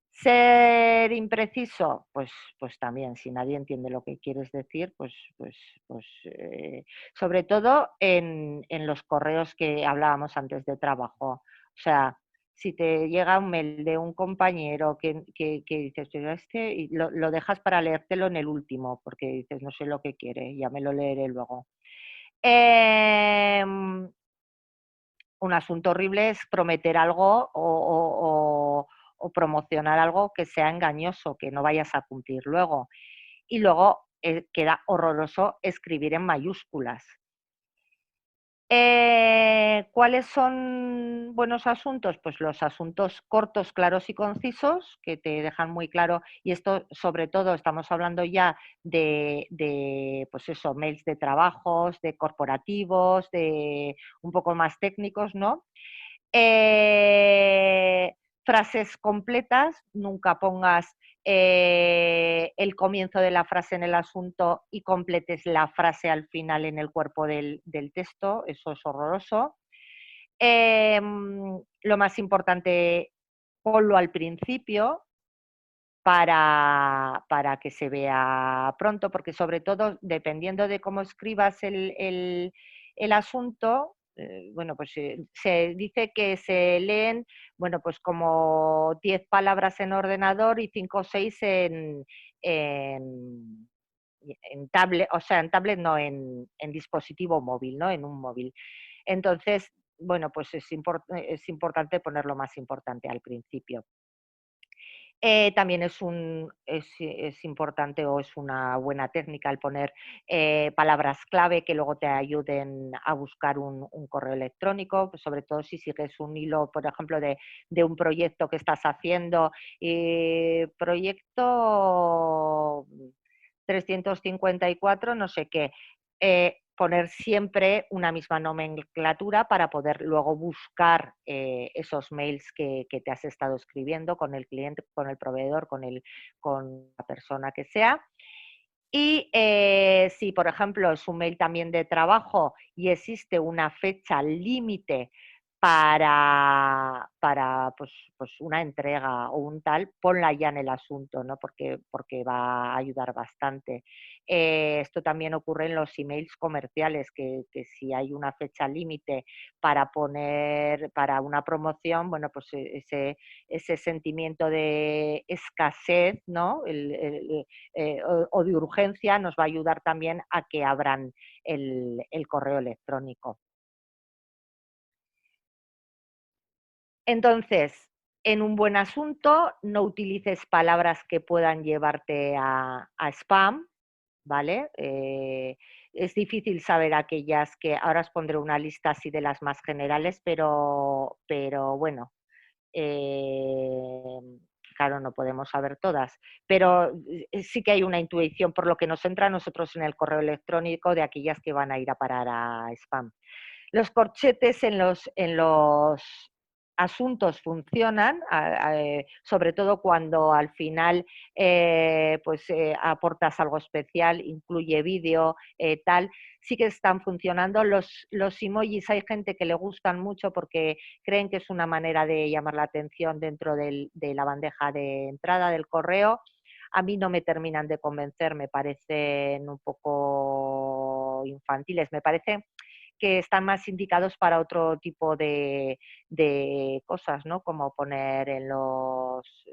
Ser impreciso, pues también, si nadie entiende lo que quieres decir, pues sobre todo en los correos que hablábamos antes de trabajo. O sea, si te llega un mail de un compañero que dices, "Pero y lo dejas para leértelo en el último, porque dices, no sé lo que quiere, ya me lo leeré luego. Un asunto horrible es prometer algo o promocionar algo que sea engañoso, que no vayas a cumplir luego. Y luego queda horroroso escribir en mayúsculas. ¿Cuáles son buenos asuntos? Pues los asuntos cortos, claros y concisos, que te dejan muy claro, y esto sobre todo estamos hablando ya de pues eso, mails de trabajos, de corporativos, de un poco más técnicos, ¿no? Frases completas, nunca pongas el comienzo de la frase en el asunto y completes la frase al final en el cuerpo del texto, eso es horroroso. Lo más importante, ponlo al principio para que se vea pronto, porque sobre todo, dependiendo de cómo escribas el asunto, bueno, pues se dice que se leen, bueno, pues como 10 palabras en ordenador y 5 o 6 en tablet, o sea, en tablet no, en dispositivo móvil, ¿no? En un móvil. Entonces, bueno, pues es importante poner lo más importante al principio. También es importante o es una buena técnica el poner palabras clave que luego te ayuden a buscar un correo electrónico, pues sobre todo si sigues un hilo, por ejemplo, de un proyecto que estás haciendo. Proyecto 354, no sé qué. Poner siempre una misma nomenclatura para poder luego buscar esos mails que te has estado escribiendo con el cliente, con el proveedor, con la persona que sea. Y si, por ejemplo, es un mail también de trabajo y existe una fecha límite pues una entrega o un tal, ponla ya en el asunto, ¿no? Porque va a ayudar bastante. Esto también ocurre en los emails comerciales, que si hay una fecha límite para poner para una promoción, bueno, pues ese sentimiento de escasez, ¿no? O de urgencia nos va a ayudar también a que abran el correo electrónico. Entonces, en un buen asunto, no utilices palabras que puedan llevarte a spam, ¿vale? Es difícil saber aquellas que ahora os pondré una lista así de las más generales, pero bueno, eh, claro, no podemos saber todas, pero sí que hay una intuición por lo que nos entra a nosotros en el correo electrónico de aquellas que van a ir a parar a spam. Los corchetes en los asuntos funcionan, sobre todo cuando al final pues aportas algo especial, incluye vídeo, tal, sí que están funcionando. Los emojis hay gente que le gustan mucho porque creen que es una manera de llamar la atención dentro de la bandeja de entrada del correo. A mí no me terminan de convencer, me parecen un poco infantiles, me parece que están más indicados para otro tipo de cosas, ¿no? Como poner en los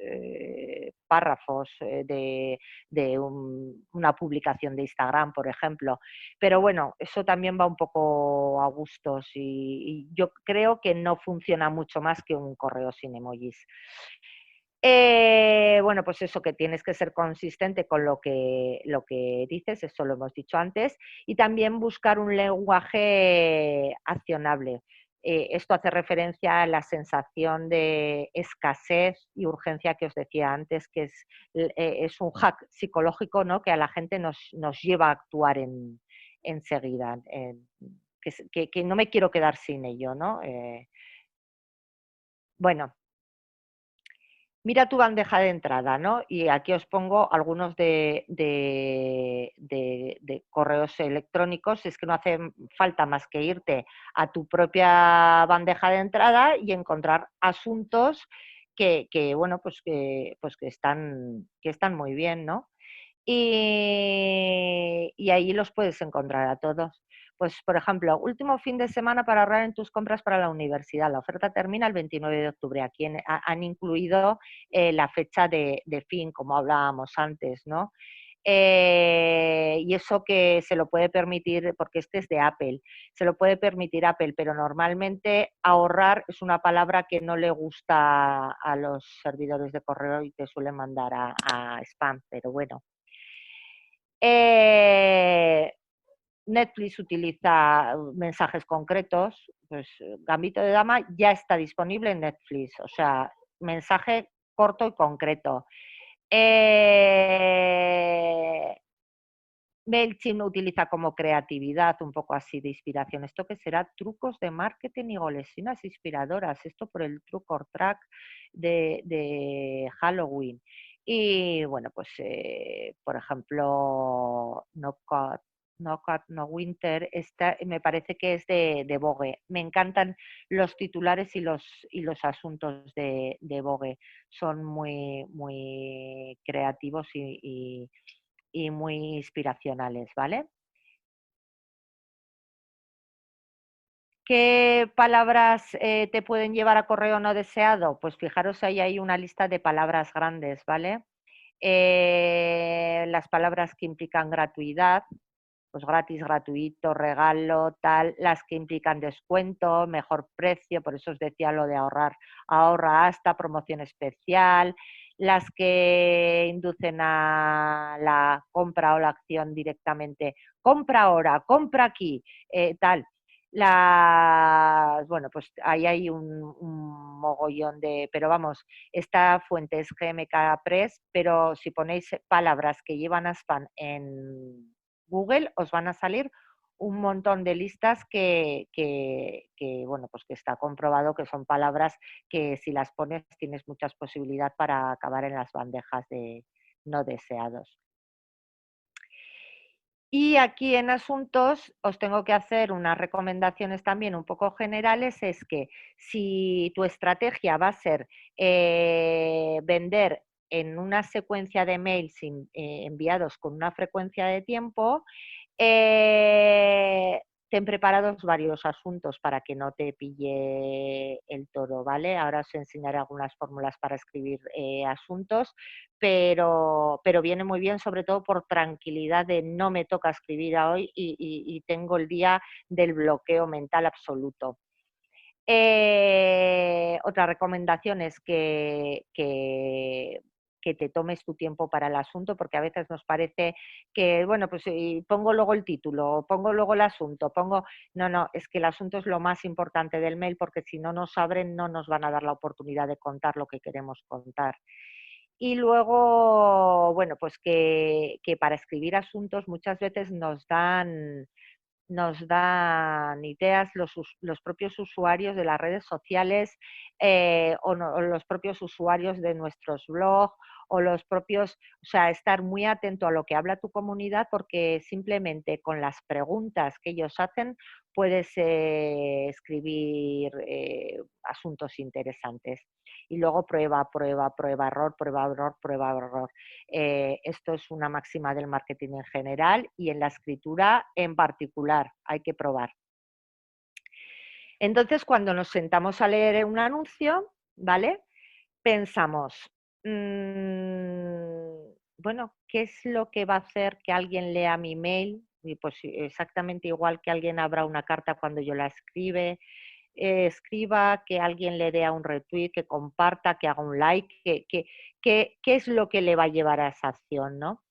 párrafos de una publicación de Instagram, por ejemplo. Pero bueno, eso también va un poco a gustos y yo creo que no funciona mucho más que un correo sin emojis. Bueno, pues eso, que tienes que ser consistente con lo que dices, eso lo hemos dicho antes, y también buscar un lenguaje accionable. esto hace referencia a la sensación de escasez y urgencia que os decía antes, que es un hack psicológico, ¿no? Que a la gente nos lleva a actuar enseguida, que no me quiero quedar sin ello, ¿no? Bueno, mira tu bandeja de entrada, ¿no? Y aquí os pongo algunos de correos electrónicos. Es que no hace falta más que irte a tu propia bandeja de entrada y encontrar asuntos bueno, pues que están muy bien, ¿no? Y ahí los puedes encontrar a todos. Pues, por ejemplo, último fin de semana para ahorrar en tus compras para la universidad. La oferta termina el 29 de octubre. Aquí han incluido la fecha de fin, como hablábamos antes, ¿no? Y eso que se lo puede permitir, porque este es de Apple, se lo puede permitir Apple, pero normalmente ahorrar es una palabra que no le gusta a los servidores de correo y te suelen mandar a spam, pero bueno. Netflix utiliza mensajes concretos, pues Gambito de Dama ya está disponible en Netflix, o sea, mensaje corto y concreto. MailChimp utiliza como creatividad, un poco así de inspiración. ¿Esto qué será? Trucos de marketing y golosinas inspiradoras. Esto por el Truc or Track de Halloween. Y bueno, pues por ejemplo, No Cut, No Winter, esta me parece que es de Vogue. Me encantan los titulares y los asuntos de Vogue. Son muy, muy creativos y muy inspiracionales, ¿vale? ¿Qué palabras te pueden llevar a correo no deseado? Pues fijaros, ahí hay una lista de palabras grandes, ¿vale? Las palabras que implican gratuidad, pues gratis, gratuito, regalo, tal, las que implican descuento, mejor precio, por eso os decía lo de ahorrar, ahorra hasta, promoción especial, las que inducen a la compra o la acción directamente, compra ahora, compra aquí, tal. Bueno, pues ahí hay un mogollón pero vamos, esta fuente es GMK Press, pero si ponéis palabras que llevan a spam en Google os van a salir un montón de listas bueno, pues que está comprobado que son palabras que si las pones tienes muchas posibilidades para acabar en las bandejas de no deseados. Y aquí en asuntos os tengo que hacer unas recomendaciones también un poco generales, es que si tu estrategia va a ser vender en una secuencia de mails enviados con una frecuencia de tiempo, ten preparados varios asuntos para que no te pille el toro, ¿vale? Ahora os enseñaré algunas fórmulas para escribir asuntos, pero viene muy bien sobre todo por tranquilidad de no me toca escribir a hoy y tengo el día del bloqueo mental absoluto. Otra recomendación es que te tomes tu tiempo para el asunto, porque a veces nos parece que, bueno, pues pongo luego el título, pongo luego el asunto, No, es que el asunto es lo más importante del mail, porque si no nos abren no nos van a dar la oportunidad de contar lo que queremos contar. Y luego, bueno, pues que para escribir asuntos muchas veces nos dan ideas los propios usuarios de las redes sociales o los propios usuarios de nuestros blogs o o sea, estar muy atento a lo que habla tu comunidad porque simplemente con las preguntas que ellos hacen puedes escribir asuntos interesantes. Y luego prueba, prueba, prueba, error, prueba, error, prueba, error. Esto es una máxima del marketing en general y en la escritura en particular. Hay que probar. Entonces, cuando nos sentamos a leer un anuncio, ¿vale? Pensamos, bueno, ¿qué es lo que va a hacer que alguien lea mi mail? Y pues exactamente igual que alguien abra una carta cuando yo la escriba, que alguien le dé a un retweet, que comparta, que haga un like, qué es lo que le va a llevar a esa acción, ¿no?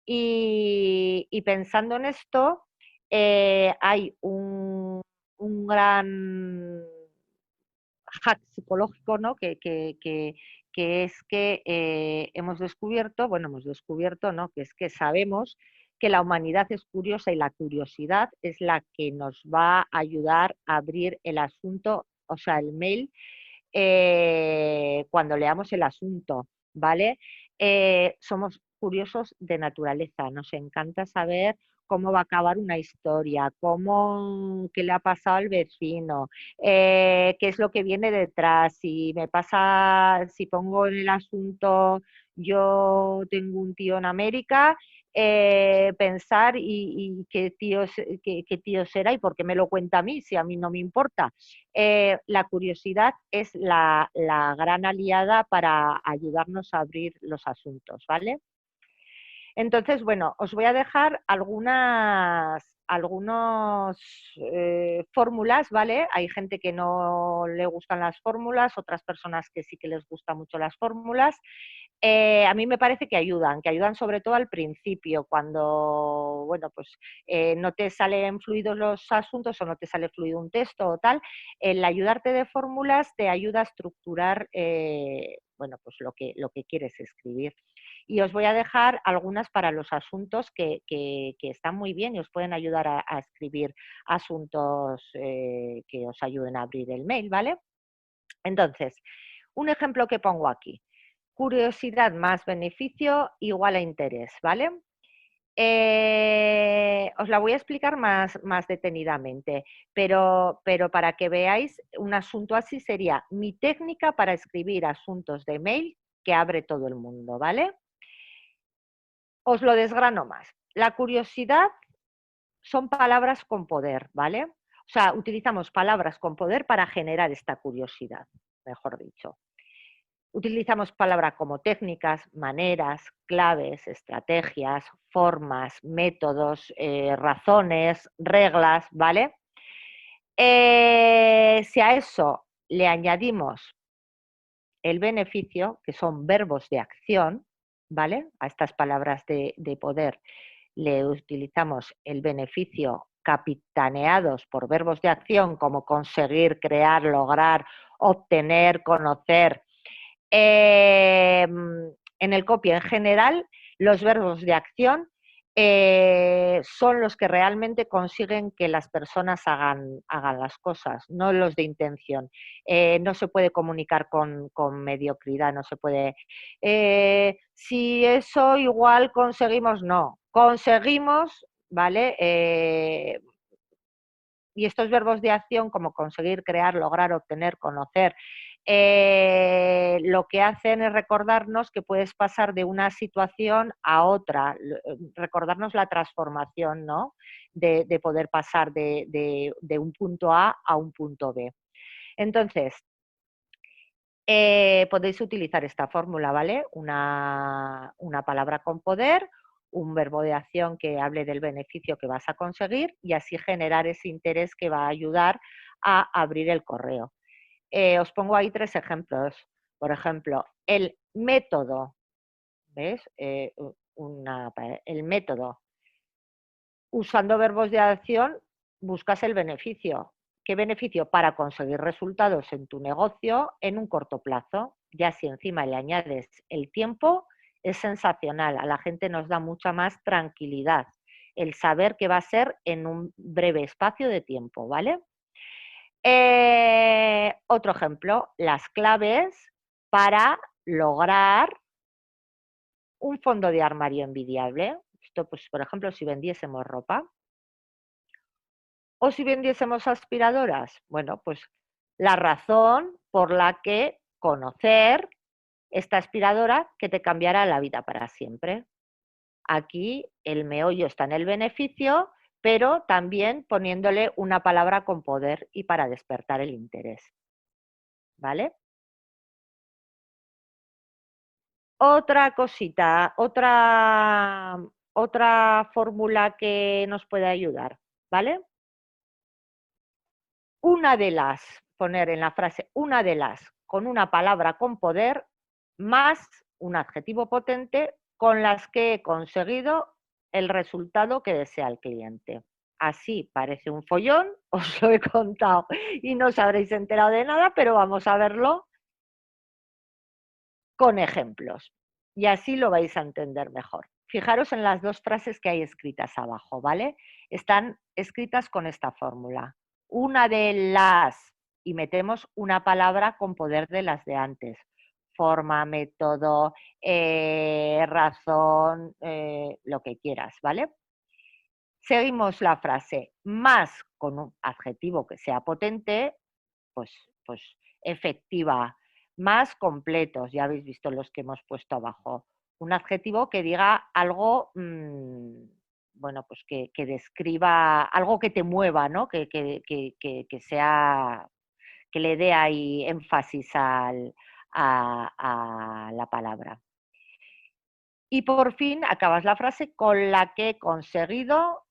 Y pensando en esto, hay un gran hack psicológico, ¿no? Que es que hemos descubierto, ¿no? Que es que sabemos que la humanidad es curiosa y la curiosidad es la que nos va a ayudar a abrir el asunto, o sea, el mail, cuando leamos el asunto, ¿vale? Somos curiosos de naturaleza, nos encanta saber cómo va a acabar una historia, qué le ha pasado al vecino, qué es lo que viene detrás, si pongo en el asunto yo tengo un tío en América, pensar y qué tío será y por qué me lo cuenta a mí si a mí no me importa. La curiosidad es la gran aliada para ayudarnos a abrir los asuntos, ¿vale? Entonces, bueno, os voy a dejar algunos fórmulas, ¿vale? Hay gente que no le gustan las fórmulas, otras personas que sí que les gustan mucho las fórmulas. A mí me parece que ayudan sobre todo al principio, cuando, bueno, pues no te salen fluidos los asuntos o no te sale fluido un texto o tal. El ayudarte de fórmulas te ayuda a estructurar, bueno, pues lo que quieres escribir. Y os voy a dejar algunas para los asuntos que están muy bien y os pueden ayudar a escribir asuntos que os ayuden a abrir el mail, ¿vale? Entonces, un ejemplo que pongo aquí. Curiosidad más beneficio igual a interés, ¿vale? Os la voy a explicar más detenidamente, pero para que veáis, un asunto así sería mi técnica para escribir asuntos de mail que abre todo el mundo, ¿vale? Os lo desgrano más. La curiosidad son palabras con poder, ¿vale? O sea, utilizamos palabras con poder para generar esta curiosidad, mejor dicho. Utilizamos palabras como técnicas, maneras, claves, estrategias, formas, métodos, razones, reglas, ¿vale? Si a eso le añadimos el beneficio, que son verbos de acción, ¿vale? A estas palabras de poder le utilizamos el beneficio capitaneados por verbos de acción como conseguir, crear, lograr, obtener, conocer. En el copy en general, los verbos de acción son los que realmente consiguen que las personas hagan las cosas, no los de intención. No se puede comunicar con mediocridad, no se puede. Si eso igual conseguimos, no. Conseguimos, ¿vale? Y estos verbos de acción como conseguir, crear, lograr, obtener, conocer, lo que hacen es recordarnos que puedes pasar de una situación a otra, recordarnos la transformación, ¿no? De poder pasar de un punto A un punto B. Entonces, podéis utilizar esta fórmula, ¿vale? Una palabra con poder, un verbo de acción que hable del beneficio que vas a conseguir y así generar ese interés que va a ayudar a abrir el correo. Os pongo ahí 3 ejemplos. Por ejemplo, el método, ¿ves? El método. Usando verbos de acción buscas el beneficio. ¿Qué beneficio? Para conseguir resultados en tu negocio en un corto plazo. Ya si encima le añades el tiempo, es sensacional. A la gente nos da mucha más tranquilidad el saber que va a ser en un breve espacio de tiempo, ¿vale? Otro ejemplo, las claves para lograr un fondo de armario envidiable. Esto, pues, por ejemplo, si vendiésemos ropa. O si vendiésemos aspiradoras. Bueno, pues la razón por la que conocer esta aspiradora que te cambiará la vida para siempre. Aquí el meollo está en el beneficio, pero también poniéndole una palabra con poder y para despertar el interés. ¿Vale? Otra cosita, otra fórmula que nos puede ayudar, ¿vale? Poner en la frase una de las, con una palabra con poder, más un adjetivo potente con las que he conseguido el resultado que desea el cliente. así parece un follón, os lo he contado y no os habréis enterado de nada, pero vamos a verlo con ejemplos y así lo vais a entender mejor. Fijaros en las dos frases que hay escritas abajo, ¿vale? Están escritas con esta fórmula. Una de las, y metemos una palabra con poder de las de antes. Forma, método, razón, lo que quieras, ¿vale? Seguimos la frase, más con un adjetivo que sea potente, pues, pues efectiva, más completos, ya habéis visto los que hemos puesto abajo. Un adjetivo que diga algo, bueno, pues que describa algo que te mueva, ¿no? Que sea, que le dé ahí énfasis a la palabra. Y por fin acabas la frase con la que he conseguido,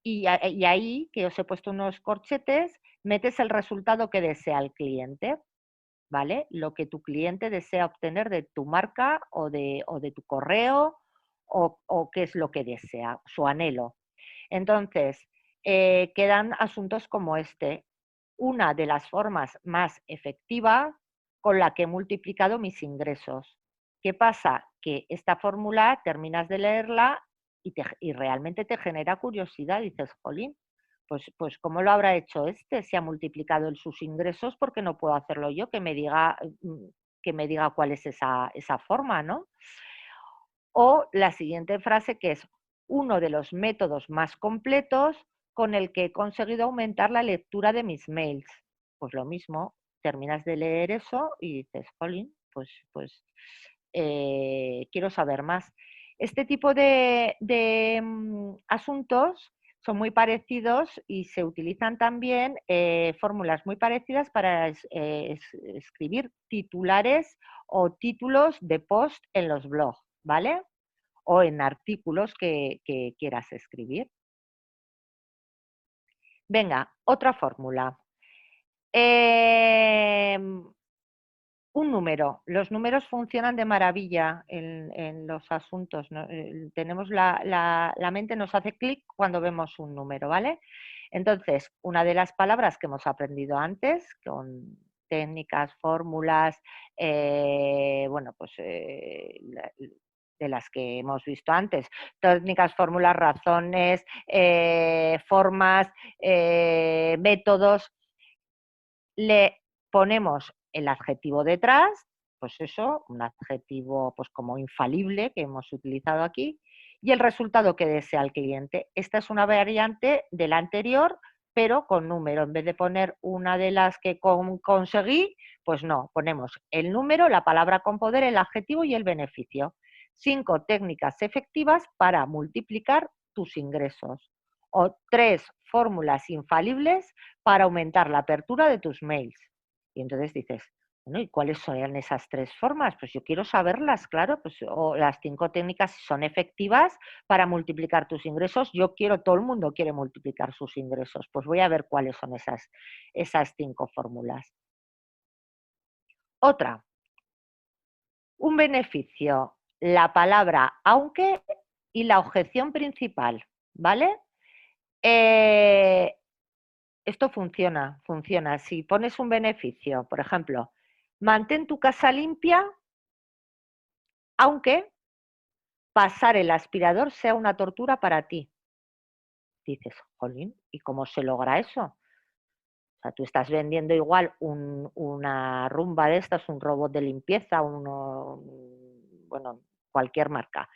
y ahí, que os he puesto unos corchetes, metes el resultado que desea el cliente. ¿Vale? Lo que tu cliente desea obtener de tu marca o de tu correo o qué es lo que desea, su anhelo. Entonces, quedan asuntos como este. Una de las formas más efectivas con la que he multiplicado mis ingresos. ¿Qué pasa? Que esta fórmula terminas de leerla y realmente te genera curiosidad. Dices, jolín, pues ¿cómo lo habrá hecho este? Si ha multiplicado él sus ingresos, ¿por qué no puedo hacerlo yo? Que me diga cuál es esa forma, ¿no? O la siguiente frase que es uno de los métodos más completos con el que he conseguido aumentar la lectura de mis mails. Pues lo mismo, terminas de leer eso y dices, jolín, quiero saber más. Este tipo de asuntos son muy parecidos y se utilizan también fórmulas muy parecidas para escribir titulares o títulos de post en los blogs, ¿vale? O en artículos que quieras escribir. Venga, otra fórmula. Un número. Los números funcionan de maravilla en los asuntos, ¿no? Tenemos la mente nos hace clic cuando vemos un número, ¿vale? Entonces, una de las palabras que hemos aprendido antes, con técnicas, fórmulas, bueno, pues de las que hemos visto antes, técnicas, fórmulas, razones, formas, métodos, le ponemos el adjetivo detrás, pues eso, un adjetivo pues como infalible que hemos utilizado aquí, y el resultado que desea el cliente. Esta es una variante de la anterior, pero con número. En vez de poner una de las que conseguí, pues no, ponemos el número, la palabra con poder, el adjetivo y el beneficio. 5 técnicas efectivas para multiplicar tus ingresos. O 3 fórmulas infalibles para aumentar la apertura de tus mails. Y entonces dices, bueno, ¿y cuáles son esas 3 formas? Pues yo quiero saberlas, claro, pues, o las 5 técnicas son efectivas para multiplicar tus ingresos. Yo quiero, todo el mundo quiere multiplicar sus ingresos. Pues voy a ver cuáles son esas 5 fórmulas. Otra, un beneficio, la palabra aunque y la objeción principal, ¿vale? Esto funciona. Si pones un beneficio, por ejemplo, mantén tu casa limpia, aunque pasar el aspirador sea una tortura para ti. Dices, jolín, ¿y cómo se logra eso? O sea, tú estás vendiendo igual una rumba de estas, un robot de limpieza, bueno, cualquier marca.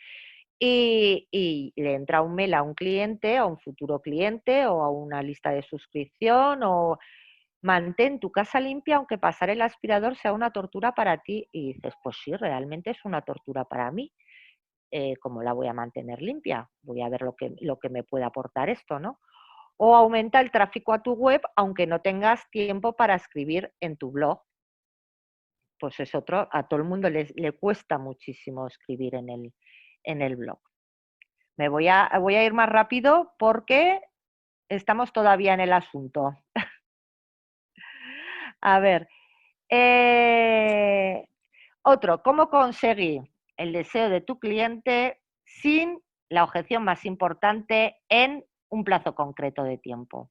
Y le entra un mail a un cliente, a un futuro cliente o a una lista de suscripción o mantén tu casa limpia aunque pasar el aspirador sea una tortura para ti. Y dices, pues sí, realmente es una tortura para mí. ¿Cómo la voy a mantener limpia? Voy a ver lo que me puede aportar esto, ¿no? O aumenta el tráfico a tu web aunque no tengas tiempo para escribir en tu blog. Pues es otro, a todo el mundo le cuesta muchísimo escribir en el blog. Voy a ir más rápido porque estamos todavía en el asunto. A ver, otro, ¿cómo conseguir el deseo de tu cliente sin la objeción más importante en un plazo concreto de tiempo.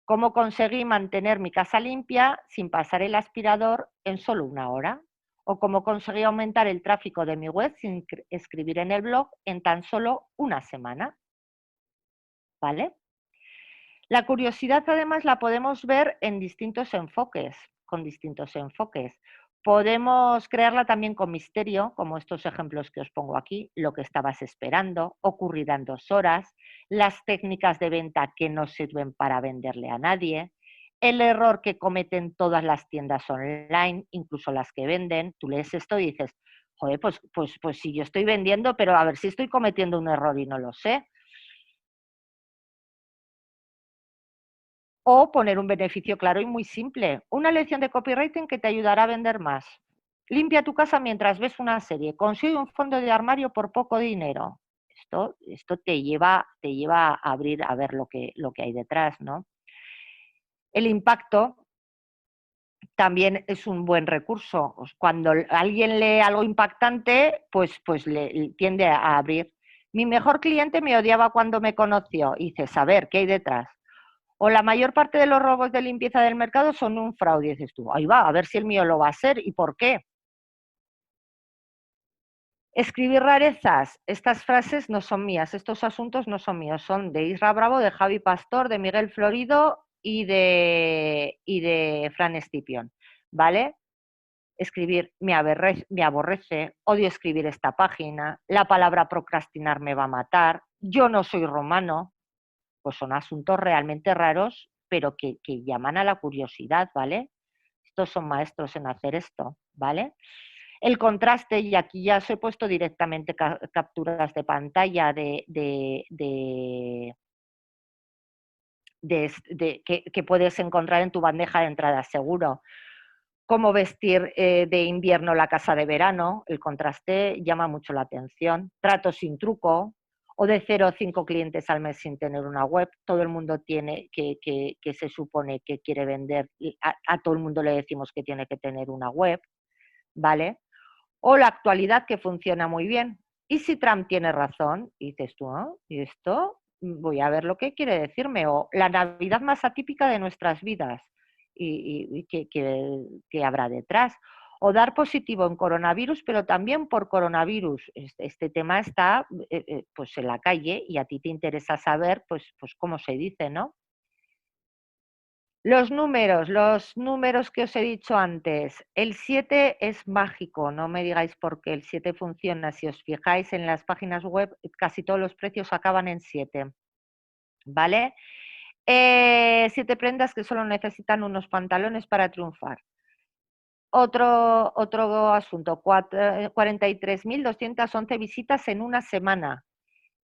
¿Cómo conseguí mantener mi casa limpia sin pasar el aspirador en solo 1 hora? ¿O cómo conseguí aumentar el tráfico de mi web sin escribir en el blog en tan solo 1 semana? ¿Vale? La curiosidad además la podemos ver en distintos enfoques, con distintos enfoques. Podemos crearla también con misterio, como estos ejemplos que os pongo aquí, lo que estabas esperando, ocurrirá en 2 horas, las técnicas de venta que no sirven para venderle a nadie, el error que cometen todas las tiendas online, incluso las que venden. Tú lees esto y dices, joder, pues sí, yo estoy vendiendo, pero a ver si estoy cometiendo un error y no lo sé. O poner un beneficio claro y muy simple. Una lección de copywriting que te ayudará a vender más. Limpia tu casa mientras ves una serie. Consigue un fondo de armario por poco dinero. Esto te lleva a abrir a ver lo que hay detrás, ¿no? El impacto también es un buen recurso. Cuando alguien lee algo impactante, pues le tiende a abrir. Mi mejor cliente me odiaba cuando me conoció. Y dices, a ver, ¿qué hay detrás? O la mayor parte de los robos de limpieza del mercado son un fraude. Y dices tú, ahí va, a ver si el mío lo va a ser y por qué. Escribir rarezas. Estas frases no son mías, estos asuntos no son míos, son de Isra Bravo, de Javi Pastor, de Miguel Florido y de Fran Escipión, ¿vale? Escribir me aborrece, odio escribir esta página, la palabra procrastinar me va a matar, yo no soy romano. Pues son asuntos realmente raros, pero que llaman a la curiosidad, ¿vale? Estos son maestros en hacer esto, ¿vale? El contraste, y aquí ya os he puesto directamente capturas de pantalla que puedes encontrar en tu bandeja de entrada seguro. Cómo vestir de invierno la casa de verano, el contraste llama mucho la atención. Trato sin truco, o de 0 a 5 clientes al mes sin tener una web. Todo el mundo tiene que se supone que quiere vender, a todo el mundo le decimos que tiene que tener una web, ¿vale? O la actualidad, que funciona muy bien. ¿Y si Trump tiene razón? Y dices tú, ¿no? ¿Y esto? Voy a ver lo que quiere decirme. O la Navidad más atípica de nuestras vidas. ¿Y qué habrá detrás? O dar positivo en coronavirus, pero también por coronavirus. Este tema está pues en la calle y a ti te interesa saber pues cómo se dice, ¿no? Los números que os he dicho antes. El 7 es mágico, no me digáis por qué el 7 funciona. Si os fijáis en las páginas web, casi todos los precios acaban en 7, ¿vale? 7 prendas que solo necesitan unos pantalones para triunfar. Otro asunto, 43.211 visitas en una semana.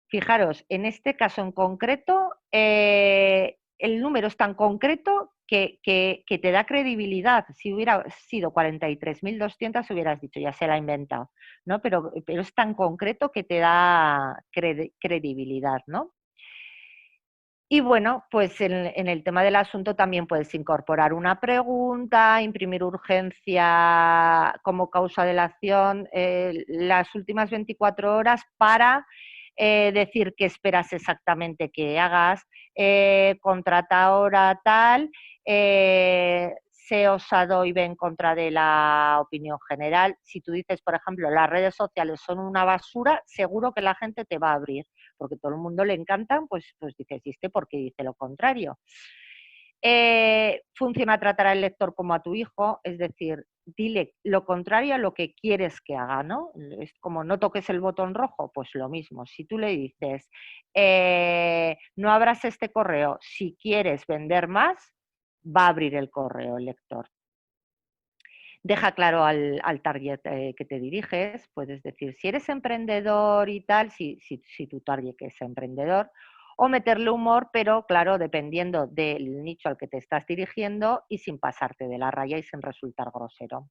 Fijaros, en este caso en concreto, el número es tan concreto que te da credibilidad. Si hubiera sido 43.200 hubieras dicho, ya se la ha inventado, ¿no? Pero es tan concreto que te da credibilidad, ¿no? Y bueno, pues en el tema del asunto también puedes incorporar una pregunta, imprimir urgencia como causa de la acción, las últimas 24 horas para decir qué esperas exactamente que hagas, contrata ahora tal, sé osado y ve en contra de la opinión general. Si tú dices, por ejemplo, las redes sociales son una basura, seguro que la gente te va a abrir, porque todo el mundo le encantan, pues dices, ¿y este por qué dice lo contrario? Funciona tratar al lector como a tu hijo, es decir, dile lo contrario a lo que quieres que haga, ¿no? Es como no toques el botón rojo, pues lo mismo. Si tú le dices, no abras este correo, si quieres vender más, va a abrir el correo el lector. Deja claro al target que te diriges, puedes decir, si eres emprendedor y tal, si tu target es emprendedor, o meterle humor, pero claro, dependiendo del nicho al que te estás dirigiendo y sin pasarte de la raya y sin resultar grosero.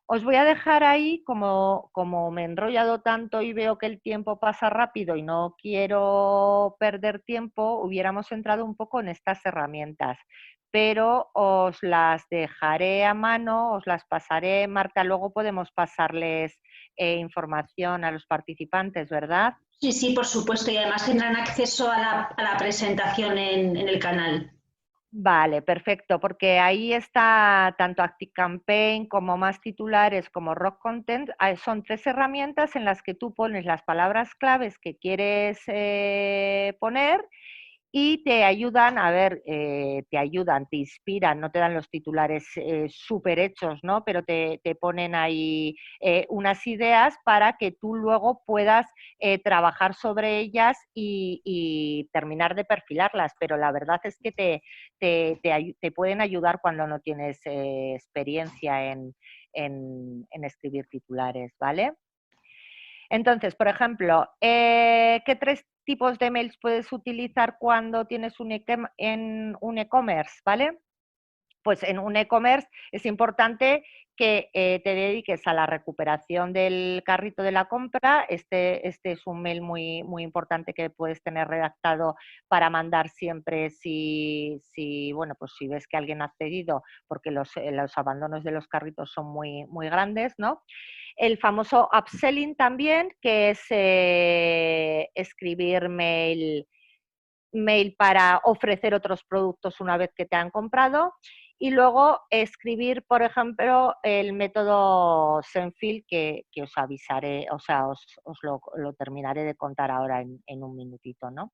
Os voy a dejar ahí, como me he enrollado tanto y veo que el tiempo pasa rápido y no quiero perder tiempo, hubiéramos entrado un poco en estas herramientas, pero os las dejaré a mano, os las pasaré, Marta, luego podemos pasarles información a los participantes, ¿verdad? Sí, sí, por supuesto, y además tendrán acceso a la presentación en el canal. Vale, perfecto, porque ahí está tanto ActiveCampaign como Más Titulares como Rock Content. Son 3 herramientas en las que tú pones las palabras claves que quieres poner y te ayudan, a ver, te ayudan, te inspiran, no te dan los titulares súper hechos, ¿no? Pero te ponen ahí unas ideas para que tú luego puedas trabajar sobre ellas y terminar de perfilarlas. Pero la verdad es que te pueden ayudar cuando no tienes experiencia en escribir titulares, ¿vale? Entonces, por ejemplo, ¿qué 3 tipos de mails puedes utilizar cuando tienes en un e-commerce, ¿vale? Pues en un e-commerce es importante que te dediques a la recuperación del carrito de la compra. Este es un mail muy importante que puedes tener redactado para mandar siempre bueno, pues si ves que alguien ha cedido, porque los abandonos de los carritos son muy grandes, ¿no? El famoso upselling también, que es escribir mail para ofrecer otros productos una vez que te han comprado. Y luego escribir, por ejemplo, el método Sendfield que os avisaré, o sea, os lo terminaré de contar ahora en un minutito, ¿no?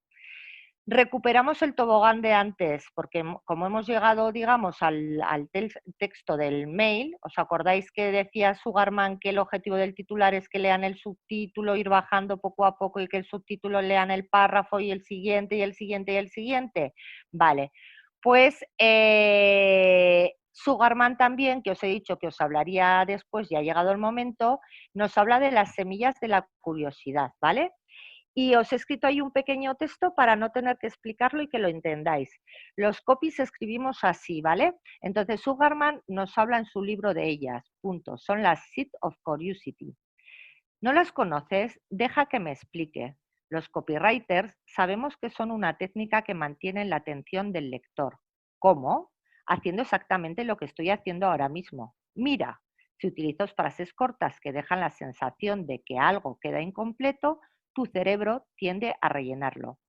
Recuperamos el tobogán de antes, porque como hemos llegado, digamos, al texto del mail, ¿os acordáis que decía Sugarman que el objetivo del titular es que lean el subtítulo, ir bajando poco a poco y que el subtítulo lean el párrafo y el siguiente y el siguiente y el siguiente? Vale, pues Sugarman también, que os he dicho que os hablaría después, ya ha llegado el momento, nos habla de las semillas de la curiosidad, ¿vale? Y os he escrito ahí un pequeño texto para no tener que explicarlo y que lo entendáis. Los copies escribimos así, ¿vale? Entonces Sugarman nos habla en su libro de ellas, punto. Son las Seed of Curiosity. ¿No las conoces? Deja que me explique. Los copywriters sabemos que son una técnica que mantiene la atención del lector. ¿Cómo? Haciendo exactamente lo que estoy haciendo ahora mismo. Mira, si utilizo frases cortas que dejan la sensación de que algo queda incompleto, tu cerebro tiende a rellenarlo.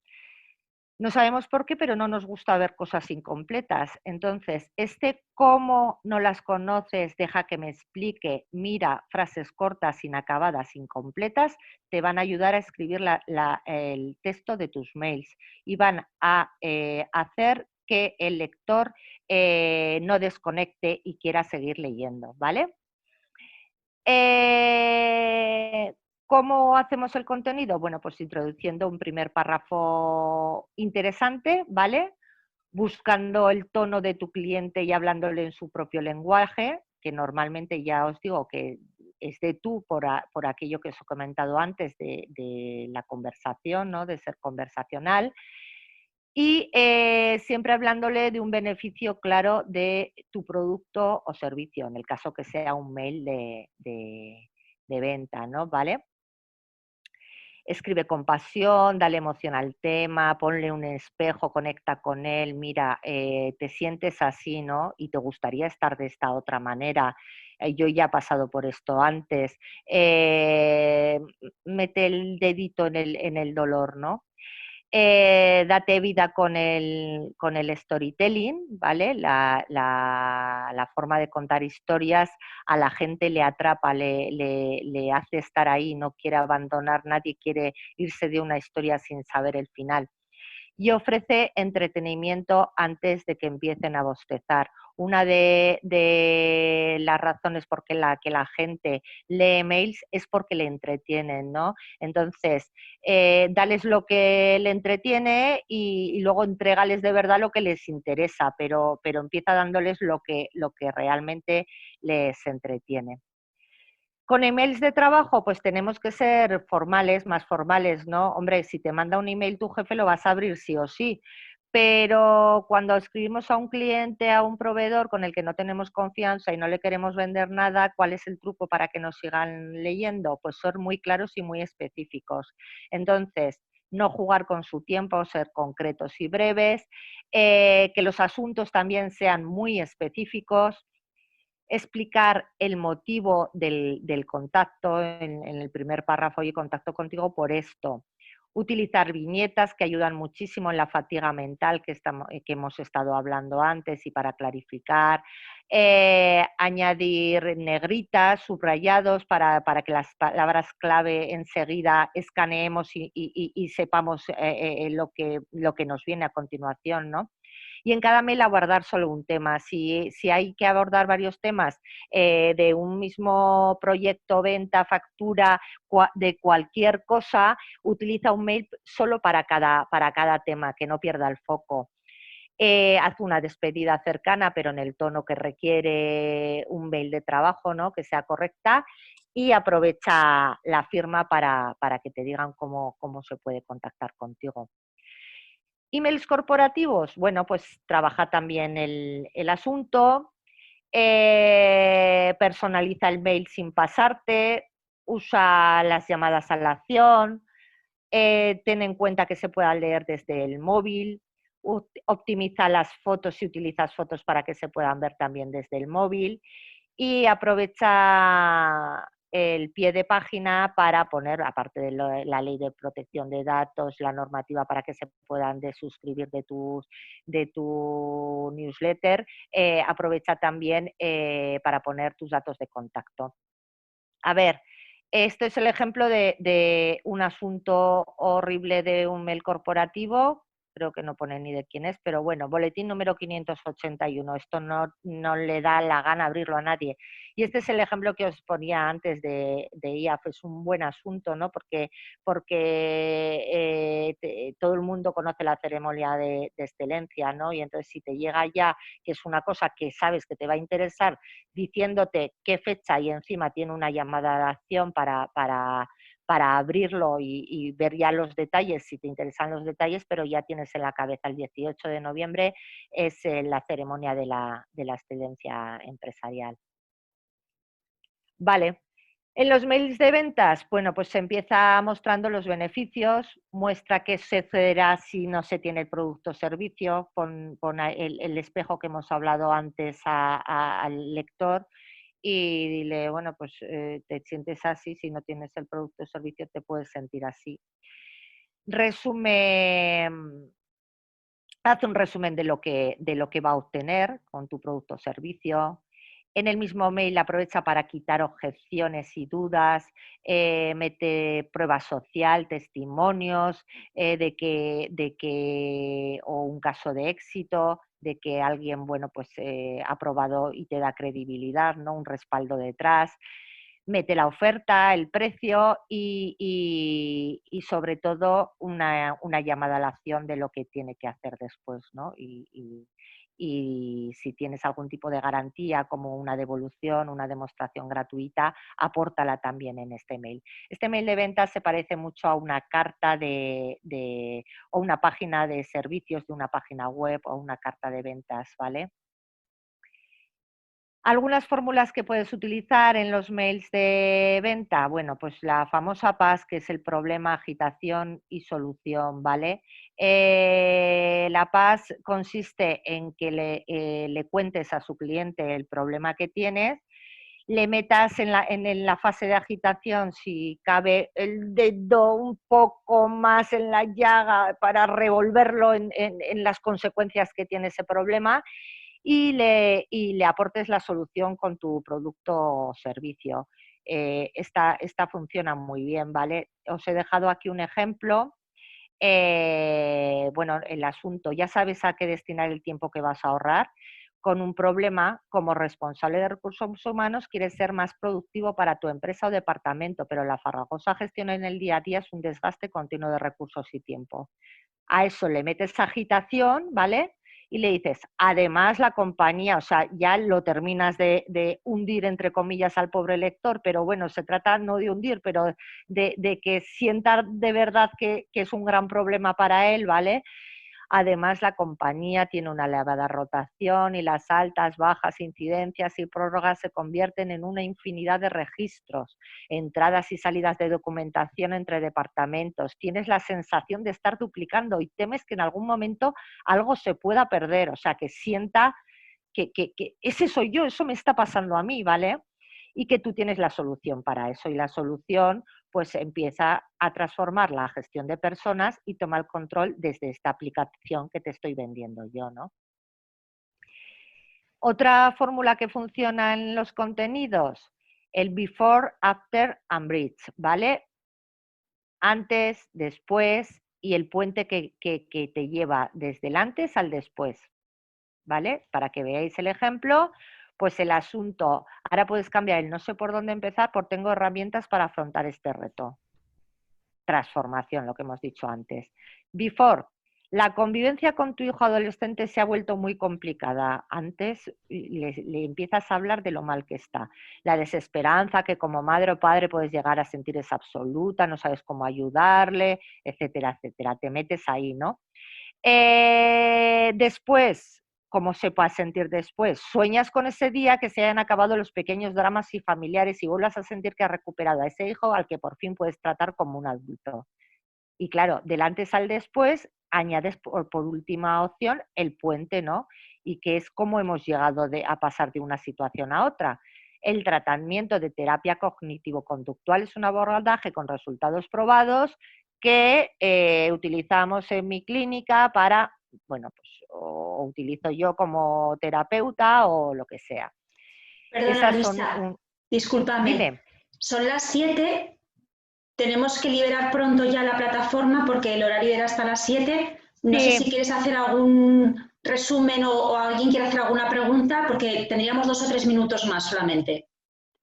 No sabemos por qué, pero no nos gusta ver cosas incompletas. Entonces, cómo no las conoces, deja que me explique, mira frases cortas, inacabadas, incompletas, te van a ayudar a escribir el texto de tus mails y van a hacer que el lector no desconecte y quiera seguir leyendo, ¿vale? ¿Cómo hacemos el contenido? Bueno, pues introduciendo un primer párrafo interesante, ¿vale? Buscando el tono de tu cliente y hablándole en su propio lenguaje, que normalmente ya os digo que es de tú por aquello que os he comentado antes de la conversación, ¿no? De ser conversacional. Y siempre hablándole de un beneficio claro de tu producto o servicio, en el caso que sea un mail de venta, ¿no? ¿Vale? Escribe con pasión, dale emoción al tema, ponle un espejo, conecta con él, mira, te sientes así, ¿no? Y te gustaría estar de esta otra manera. Yo ya he pasado por esto antes. Mete el dedito en el dolor, ¿no? Date vida con el storytelling, ¿vale? La forma de contar historias a la gente le atrapa, le hace estar ahí, no quiere abandonar, nadie quiere irse de una historia sin saber el final. Y ofrece entretenimiento antes de que empiecen a bostezar. Una de las razones por que la gente lee mails es porque le entretienen, ¿no? Entonces, dales lo que le entretiene y luego entrégales de verdad lo que les interesa, pero empieza dándoles lo que realmente les entretiene. Con emails de trabajo, pues tenemos que ser formales, más formales, ¿no? Hombre, si te manda un email tu jefe lo vas a abrir sí o sí, pero cuando escribimos a un cliente, a un proveedor con el que no tenemos confianza y no le queremos vender nada, ¿cuál es el truco para que nos sigan leyendo? Pues ser muy claros y muy específicos. Entonces, no jugar con su tiempo, ser concretos y breves, que los asuntos también sean muy específicos, explicar el motivo del contacto en el primer párrafo: y contacto contigo por esto. Utilizar viñetas que ayudan muchísimo en la fatiga mental que hemos estado hablando antes y para clarificar. Añadir negritas, subrayados para que las palabras clave enseguida escaneemos y sepamos lo que nos viene a continuación, ¿no? Y en cada mail abordar solo un tema. Si hay que abordar varios temas de un mismo proyecto, venta, factura, de cualquier cosa, utiliza un mail solo para cada tema, que no pierda el foco. Haz una despedida cercana, pero en el tono que requiere un mail de trabajo, ¿no? Que sea correcta, y aprovecha la firma para que te digan cómo se puede contactar contigo. Emails corporativos, bueno, pues trabaja también el asunto, personaliza el mail sin pasarte, usa las llamadas a la acción, ten en cuenta que se pueda leer desde el móvil, optimiza las fotos si utilizas fotos para que se puedan ver también desde el móvil, y aprovecha el pie de página para poner, aparte de la ley de protección de datos, la normativa para que se puedan desuscribir de tu newsletter, aprovecha también para poner tus datos de contacto. A ver, este es el ejemplo de un asunto horrible de un mail corporativo. Creo que no pone ni de quién es, pero bueno, boletín número 581. Esto no le da la gana abrirlo a nadie. Y este es el ejemplo que os ponía antes de IAF. Es un buen asunto, ¿no? Porque todo el mundo conoce la ceremonia de excelencia, ¿no? Y entonces si te llega ya, que es una cosa que sabes que te va a interesar, diciéndote qué fecha y encima tiene una llamada de acción para abrirlo y ver ya los detalles, si te interesan los detalles, pero ya tienes en la cabeza el 18 de noviembre, es la ceremonia de la excelencia empresarial. Vale. En los mails de ventas, bueno, pues se empieza mostrando los beneficios, muestra qué sucederá si no se tiene el producto o servicio, pon el espejo que hemos hablado antes al lector y dile, bueno, pues te sientes así, si no tienes el producto o servicio te puedes sentir así. Haz un resumen de lo que va a obtener con tu producto o servicio. En el mismo mail aprovecha para quitar objeciones y dudas, mete prueba social, testimonios o un caso de éxito, de que alguien, bueno, pues ha probado y te da credibilidad, ¿no? Un respaldo detrás. Mete la oferta, el precio y sobre todo una llamada a la acción de lo que tiene que hacer después, ¿no? Y si tienes algún tipo de garantía como una devolución, una demostración gratuita, apórtala también en este mail. Este mail de ventas se parece mucho a una carta o una página de servicios de una página web o una carta de ventas, ¿vale? Algunas fórmulas que puedes utilizar en los mails de venta, bueno, pues la famosa PAS, que es el problema, agitación y solución, ¿vale? La PAS consiste en que le cuentes a su cliente el problema que tienes, le metas en la fase de agitación, si cabe, el dedo un poco más en la llaga para revolverlo en las consecuencias que tiene ese problema, y le aportes la solución con tu producto o servicio. Esta funciona muy bien, ¿vale? Os he dejado aquí un ejemplo. Bueno, el asunto, ya sabes a qué destinar el tiempo que vas a ahorrar. Con un problema, como responsable de recursos humanos, quieres ser más productivo para tu empresa o departamento, pero la farragosa gestión en el día a día es un desgaste continuo de recursos y tiempo. A eso le metes agitación, ¿vale? Y le dices, además la compañía, o sea, ya lo terminas de hundir, entre comillas, al pobre lector, pero bueno, se trata no de hundir, pero de que sienta de verdad que es un gran problema para él, ¿vale? Además, la compañía tiene una elevada rotación y las altas, bajas, incidencias y prórrogas se convierten en una infinidad de registros, entradas y salidas de documentación entre departamentos. Tienes la sensación de estar duplicando y temes que en algún momento algo se pueda perder, o sea, que sienta que ese soy yo, eso me está pasando a mí, ¿vale? Y que tú tienes la solución para eso. Y la solución pues empieza a transformar la gestión de personas y toma el control desde esta aplicación que te estoy vendiendo yo, ¿no? Otra fórmula que funciona en los contenidos, el before, after and bridge, ¿vale? Antes, después y el puente que te lleva desde el antes al después, ¿vale? Para que veáis el ejemplo, pues el asunto, ahora puedes cambiar el no sé por dónde empezar por tengo herramientas para afrontar este reto. Transformación, lo que hemos dicho antes. Before, la convivencia con tu hijo adolescente se ha vuelto muy complicada. Antes le empiezas a hablar de lo mal que está. La desesperanza que como madre o padre puedes llegar a sentir es absoluta, no sabes cómo ayudarle, etcétera, etcétera. Te metes ahí, ¿no? Después, ¿cómo se puede sentir después? Sueñas con ese día que se hayan acabado los pequeños dramas y familiares y vuelvas a sentir que has recuperado a ese hijo al que por fin puedes tratar como un adulto. Y claro, del antes al después añades por última opción el puente, ¿no? Y que es cómo hemos llegado a pasar de una situación a otra. El tratamiento de terapia cognitivo-conductual es un abordaje con resultados probados que utilizamos en mi clínica para, bueno, pues o utilizo yo como terapeuta o lo que sea. Perdona, Esas son Luisa, discúlpame. Dime. Son las 7. Tenemos que liberar pronto ya la plataforma porque el horario era hasta las 7. No sé si Sí. quieres hacer algún resumen o alguien quiere hacer alguna pregunta porque tendríamos 2 o 3 minutos más solamente.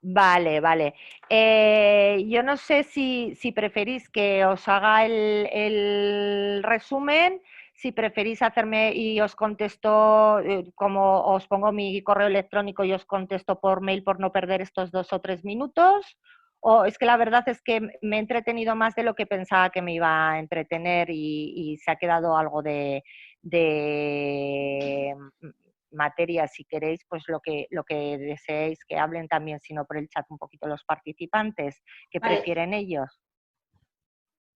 Vale, vale. Yo no sé si preferís que os haga el resumen, si preferís hacerme y os contesto, como os pongo mi correo electrónico y os contesto por mail por no perder estos 2 o 3 minutos. O es que la verdad es que me he entretenido más de lo que pensaba que me iba a entretener y se ha quedado algo de materia, si queréis, pues lo que deseéis que hablen también, sino por el chat un poquito los participantes, que Vale. prefieren ellos.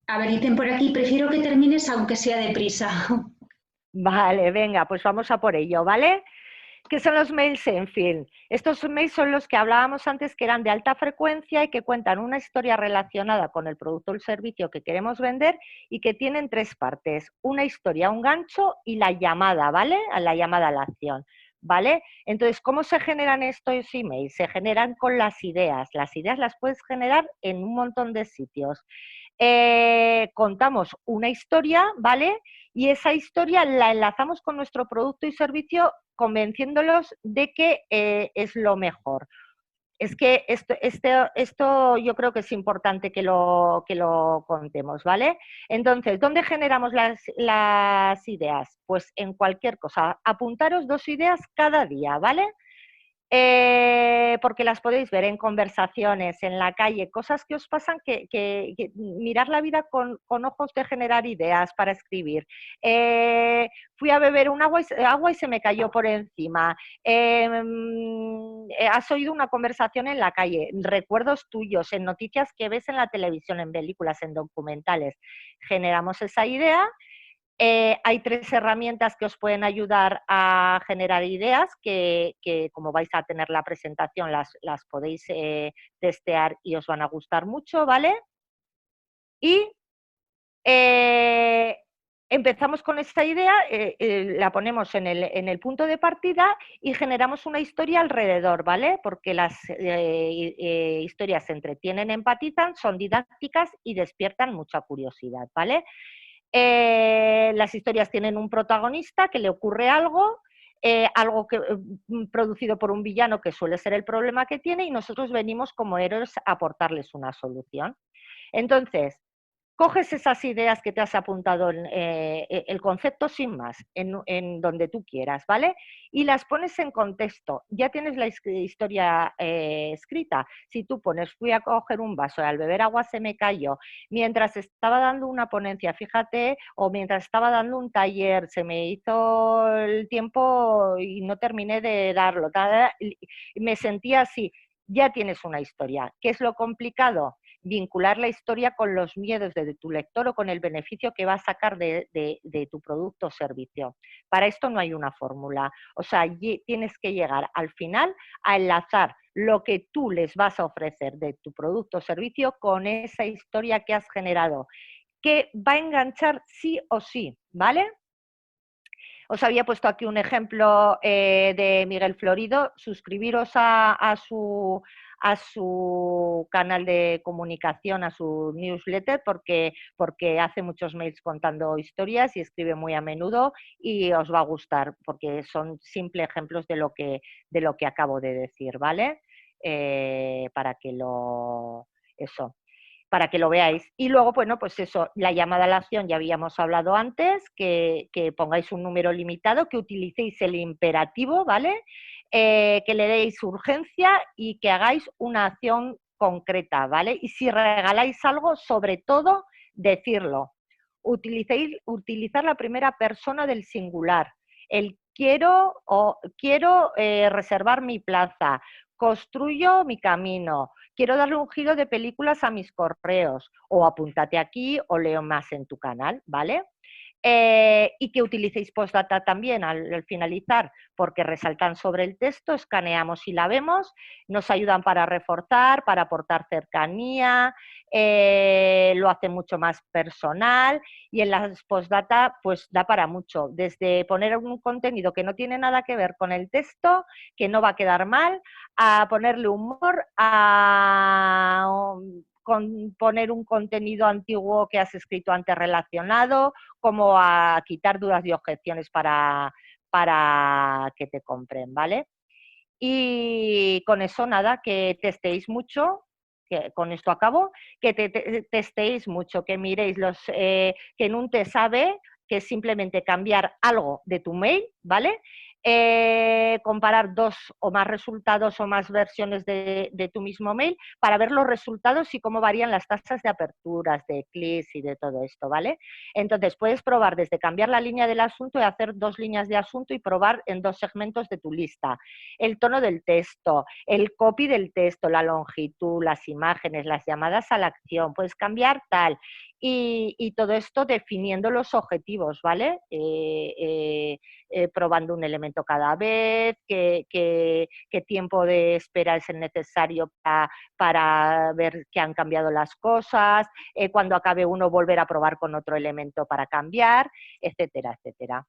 A ver, dicen por aquí, prefiero que termines aunque sea deprisa. Vale, venga, pues vamos a por ello, ¿vale? ¿Qué son los mails Enfield? Estos mails son los que hablábamos antes, que eran de alta frecuencia y que cuentan una historia relacionada con el producto o el servicio que queremos vender y que tienen 3 partes, una historia, un gancho y la llamada, ¿vale? La llamada a la acción, ¿vale? Entonces, ¿cómo se generan estos emails? Se generan con las ideas. Las ideas las puedes generar en un montón de sitios. Contamos una historia, ¿vale? Y esa historia la enlazamos con nuestro producto y servicio convenciéndolos de que es lo mejor. Es que esto yo creo que es importante que lo contemos, ¿vale? Entonces, ¿dónde generamos las ideas? Pues en cualquier cosa. Apuntaros 2 ideas cada día, ¿vale? Porque las podéis ver en conversaciones, en la calle, cosas que os pasan, que mirar la vida con ojos de generar ideas para escribir. Fui a beber un agua y se me cayó por encima. Has oído una conversación en la calle, recuerdos tuyos, en noticias que ves en la televisión, en películas, en documentales. Generamos esa idea. Hay 3 herramientas que os pueden ayudar a generar ideas que como vais a tener la presentación las podéis testear y os van a gustar mucho, ¿vale? Y empezamos con esta idea, la ponemos en el punto de partida y generamos una historia alrededor, ¿vale? Porque las historias se entretienen, empatizan, son didácticas y despiertan mucha curiosidad, ¿vale? Las historias tienen un protagonista que le ocurre algo producido por un villano que suele ser el problema que tiene y nosotros venimos como héroes a aportarles una solución. Entonces, coges esas ideas que te has apuntado, el concepto sin más, en donde tú quieras, ¿vale? Y las pones en contexto. Ya tienes la historia escrita. Si tú pones, fui a coger un vaso y al beber agua se me cayó, mientras estaba dando una ponencia, fíjate, o mientras estaba dando un taller, se me hizo el tiempo y no terminé de darlo, me sentía así. Ya tienes una historia. ¿Qué es lo complicado? Vincular la historia con los miedos de tu lector o con el beneficio que va a sacar de tu producto o servicio. Para esto no hay una fórmula. O sea, tienes que llegar al final a enlazar lo que tú les vas a ofrecer de tu producto o servicio con esa historia que has generado, que va a enganchar sí o sí, ¿vale? Os había puesto aquí un ejemplo de Miguel Florido. Suscribiros a su canal de comunicación, a su newsletter, porque hace muchos mails contando historias y escribe muy a menudo y os va a gustar, porque son simples ejemplos de lo que acabo de decir, ¿vale? Para que para que lo veáis. Y luego, bueno, pues eso, la llamada a la acción ya habíamos hablado antes, que pongáis un número limitado, que utilicéis el imperativo, ¿vale? Que le deis urgencia y que hagáis una acción concreta, ¿vale? Y si regaláis algo, sobre todo, decirlo. Utilizar la primera persona del singular. El quiero reservar mi plaza, construyo mi camino, quiero darle un giro de películas a mis correos, o apúntate aquí o leo más en tu canal, ¿vale? Y que utilicéis postdata también al finalizar, porque resaltan sobre el texto, escaneamos y la vemos, nos ayudan para reforzar, para aportar cercanía, lo hace mucho más personal, y en las postdata pues da para mucho, desde poner un contenido que no tiene nada que ver con el texto, que no va a quedar mal, a ponerle humor, a poner un contenido antiguo que has escrito antes relacionado, como a quitar dudas y objeciones para que te compren, ¿vale? Y con eso nada, que testéis mucho, que con esto acabo, que testéis mucho, que miréis que en un test sabe, que es simplemente cambiar algo de tu mail, ¿vale? Comparar 2 o más resultados o más versiones de tu mismo mail para ver los resultados y cómo varían las tasas de aperturas, de clics y de todo esto, ¿vale? Entonces puedes probar desde cambiar la línea del asunto y hacer 2 líneas de asunto y probar en 2 segmentos de tu lista. El tono del texto, el copy del texto, la longitud, las imágenes, las llamadas a la acción, puedes cambiar tal. Y todo esto definiendo los objetivos, ¿vale? Probando un elemento cada vez, qué tiempo de espera es el necesario para ver que han cambiado las cosas, cuando acabe uno volver a probar con otro elemento para cambiar, etcétera, etcétera.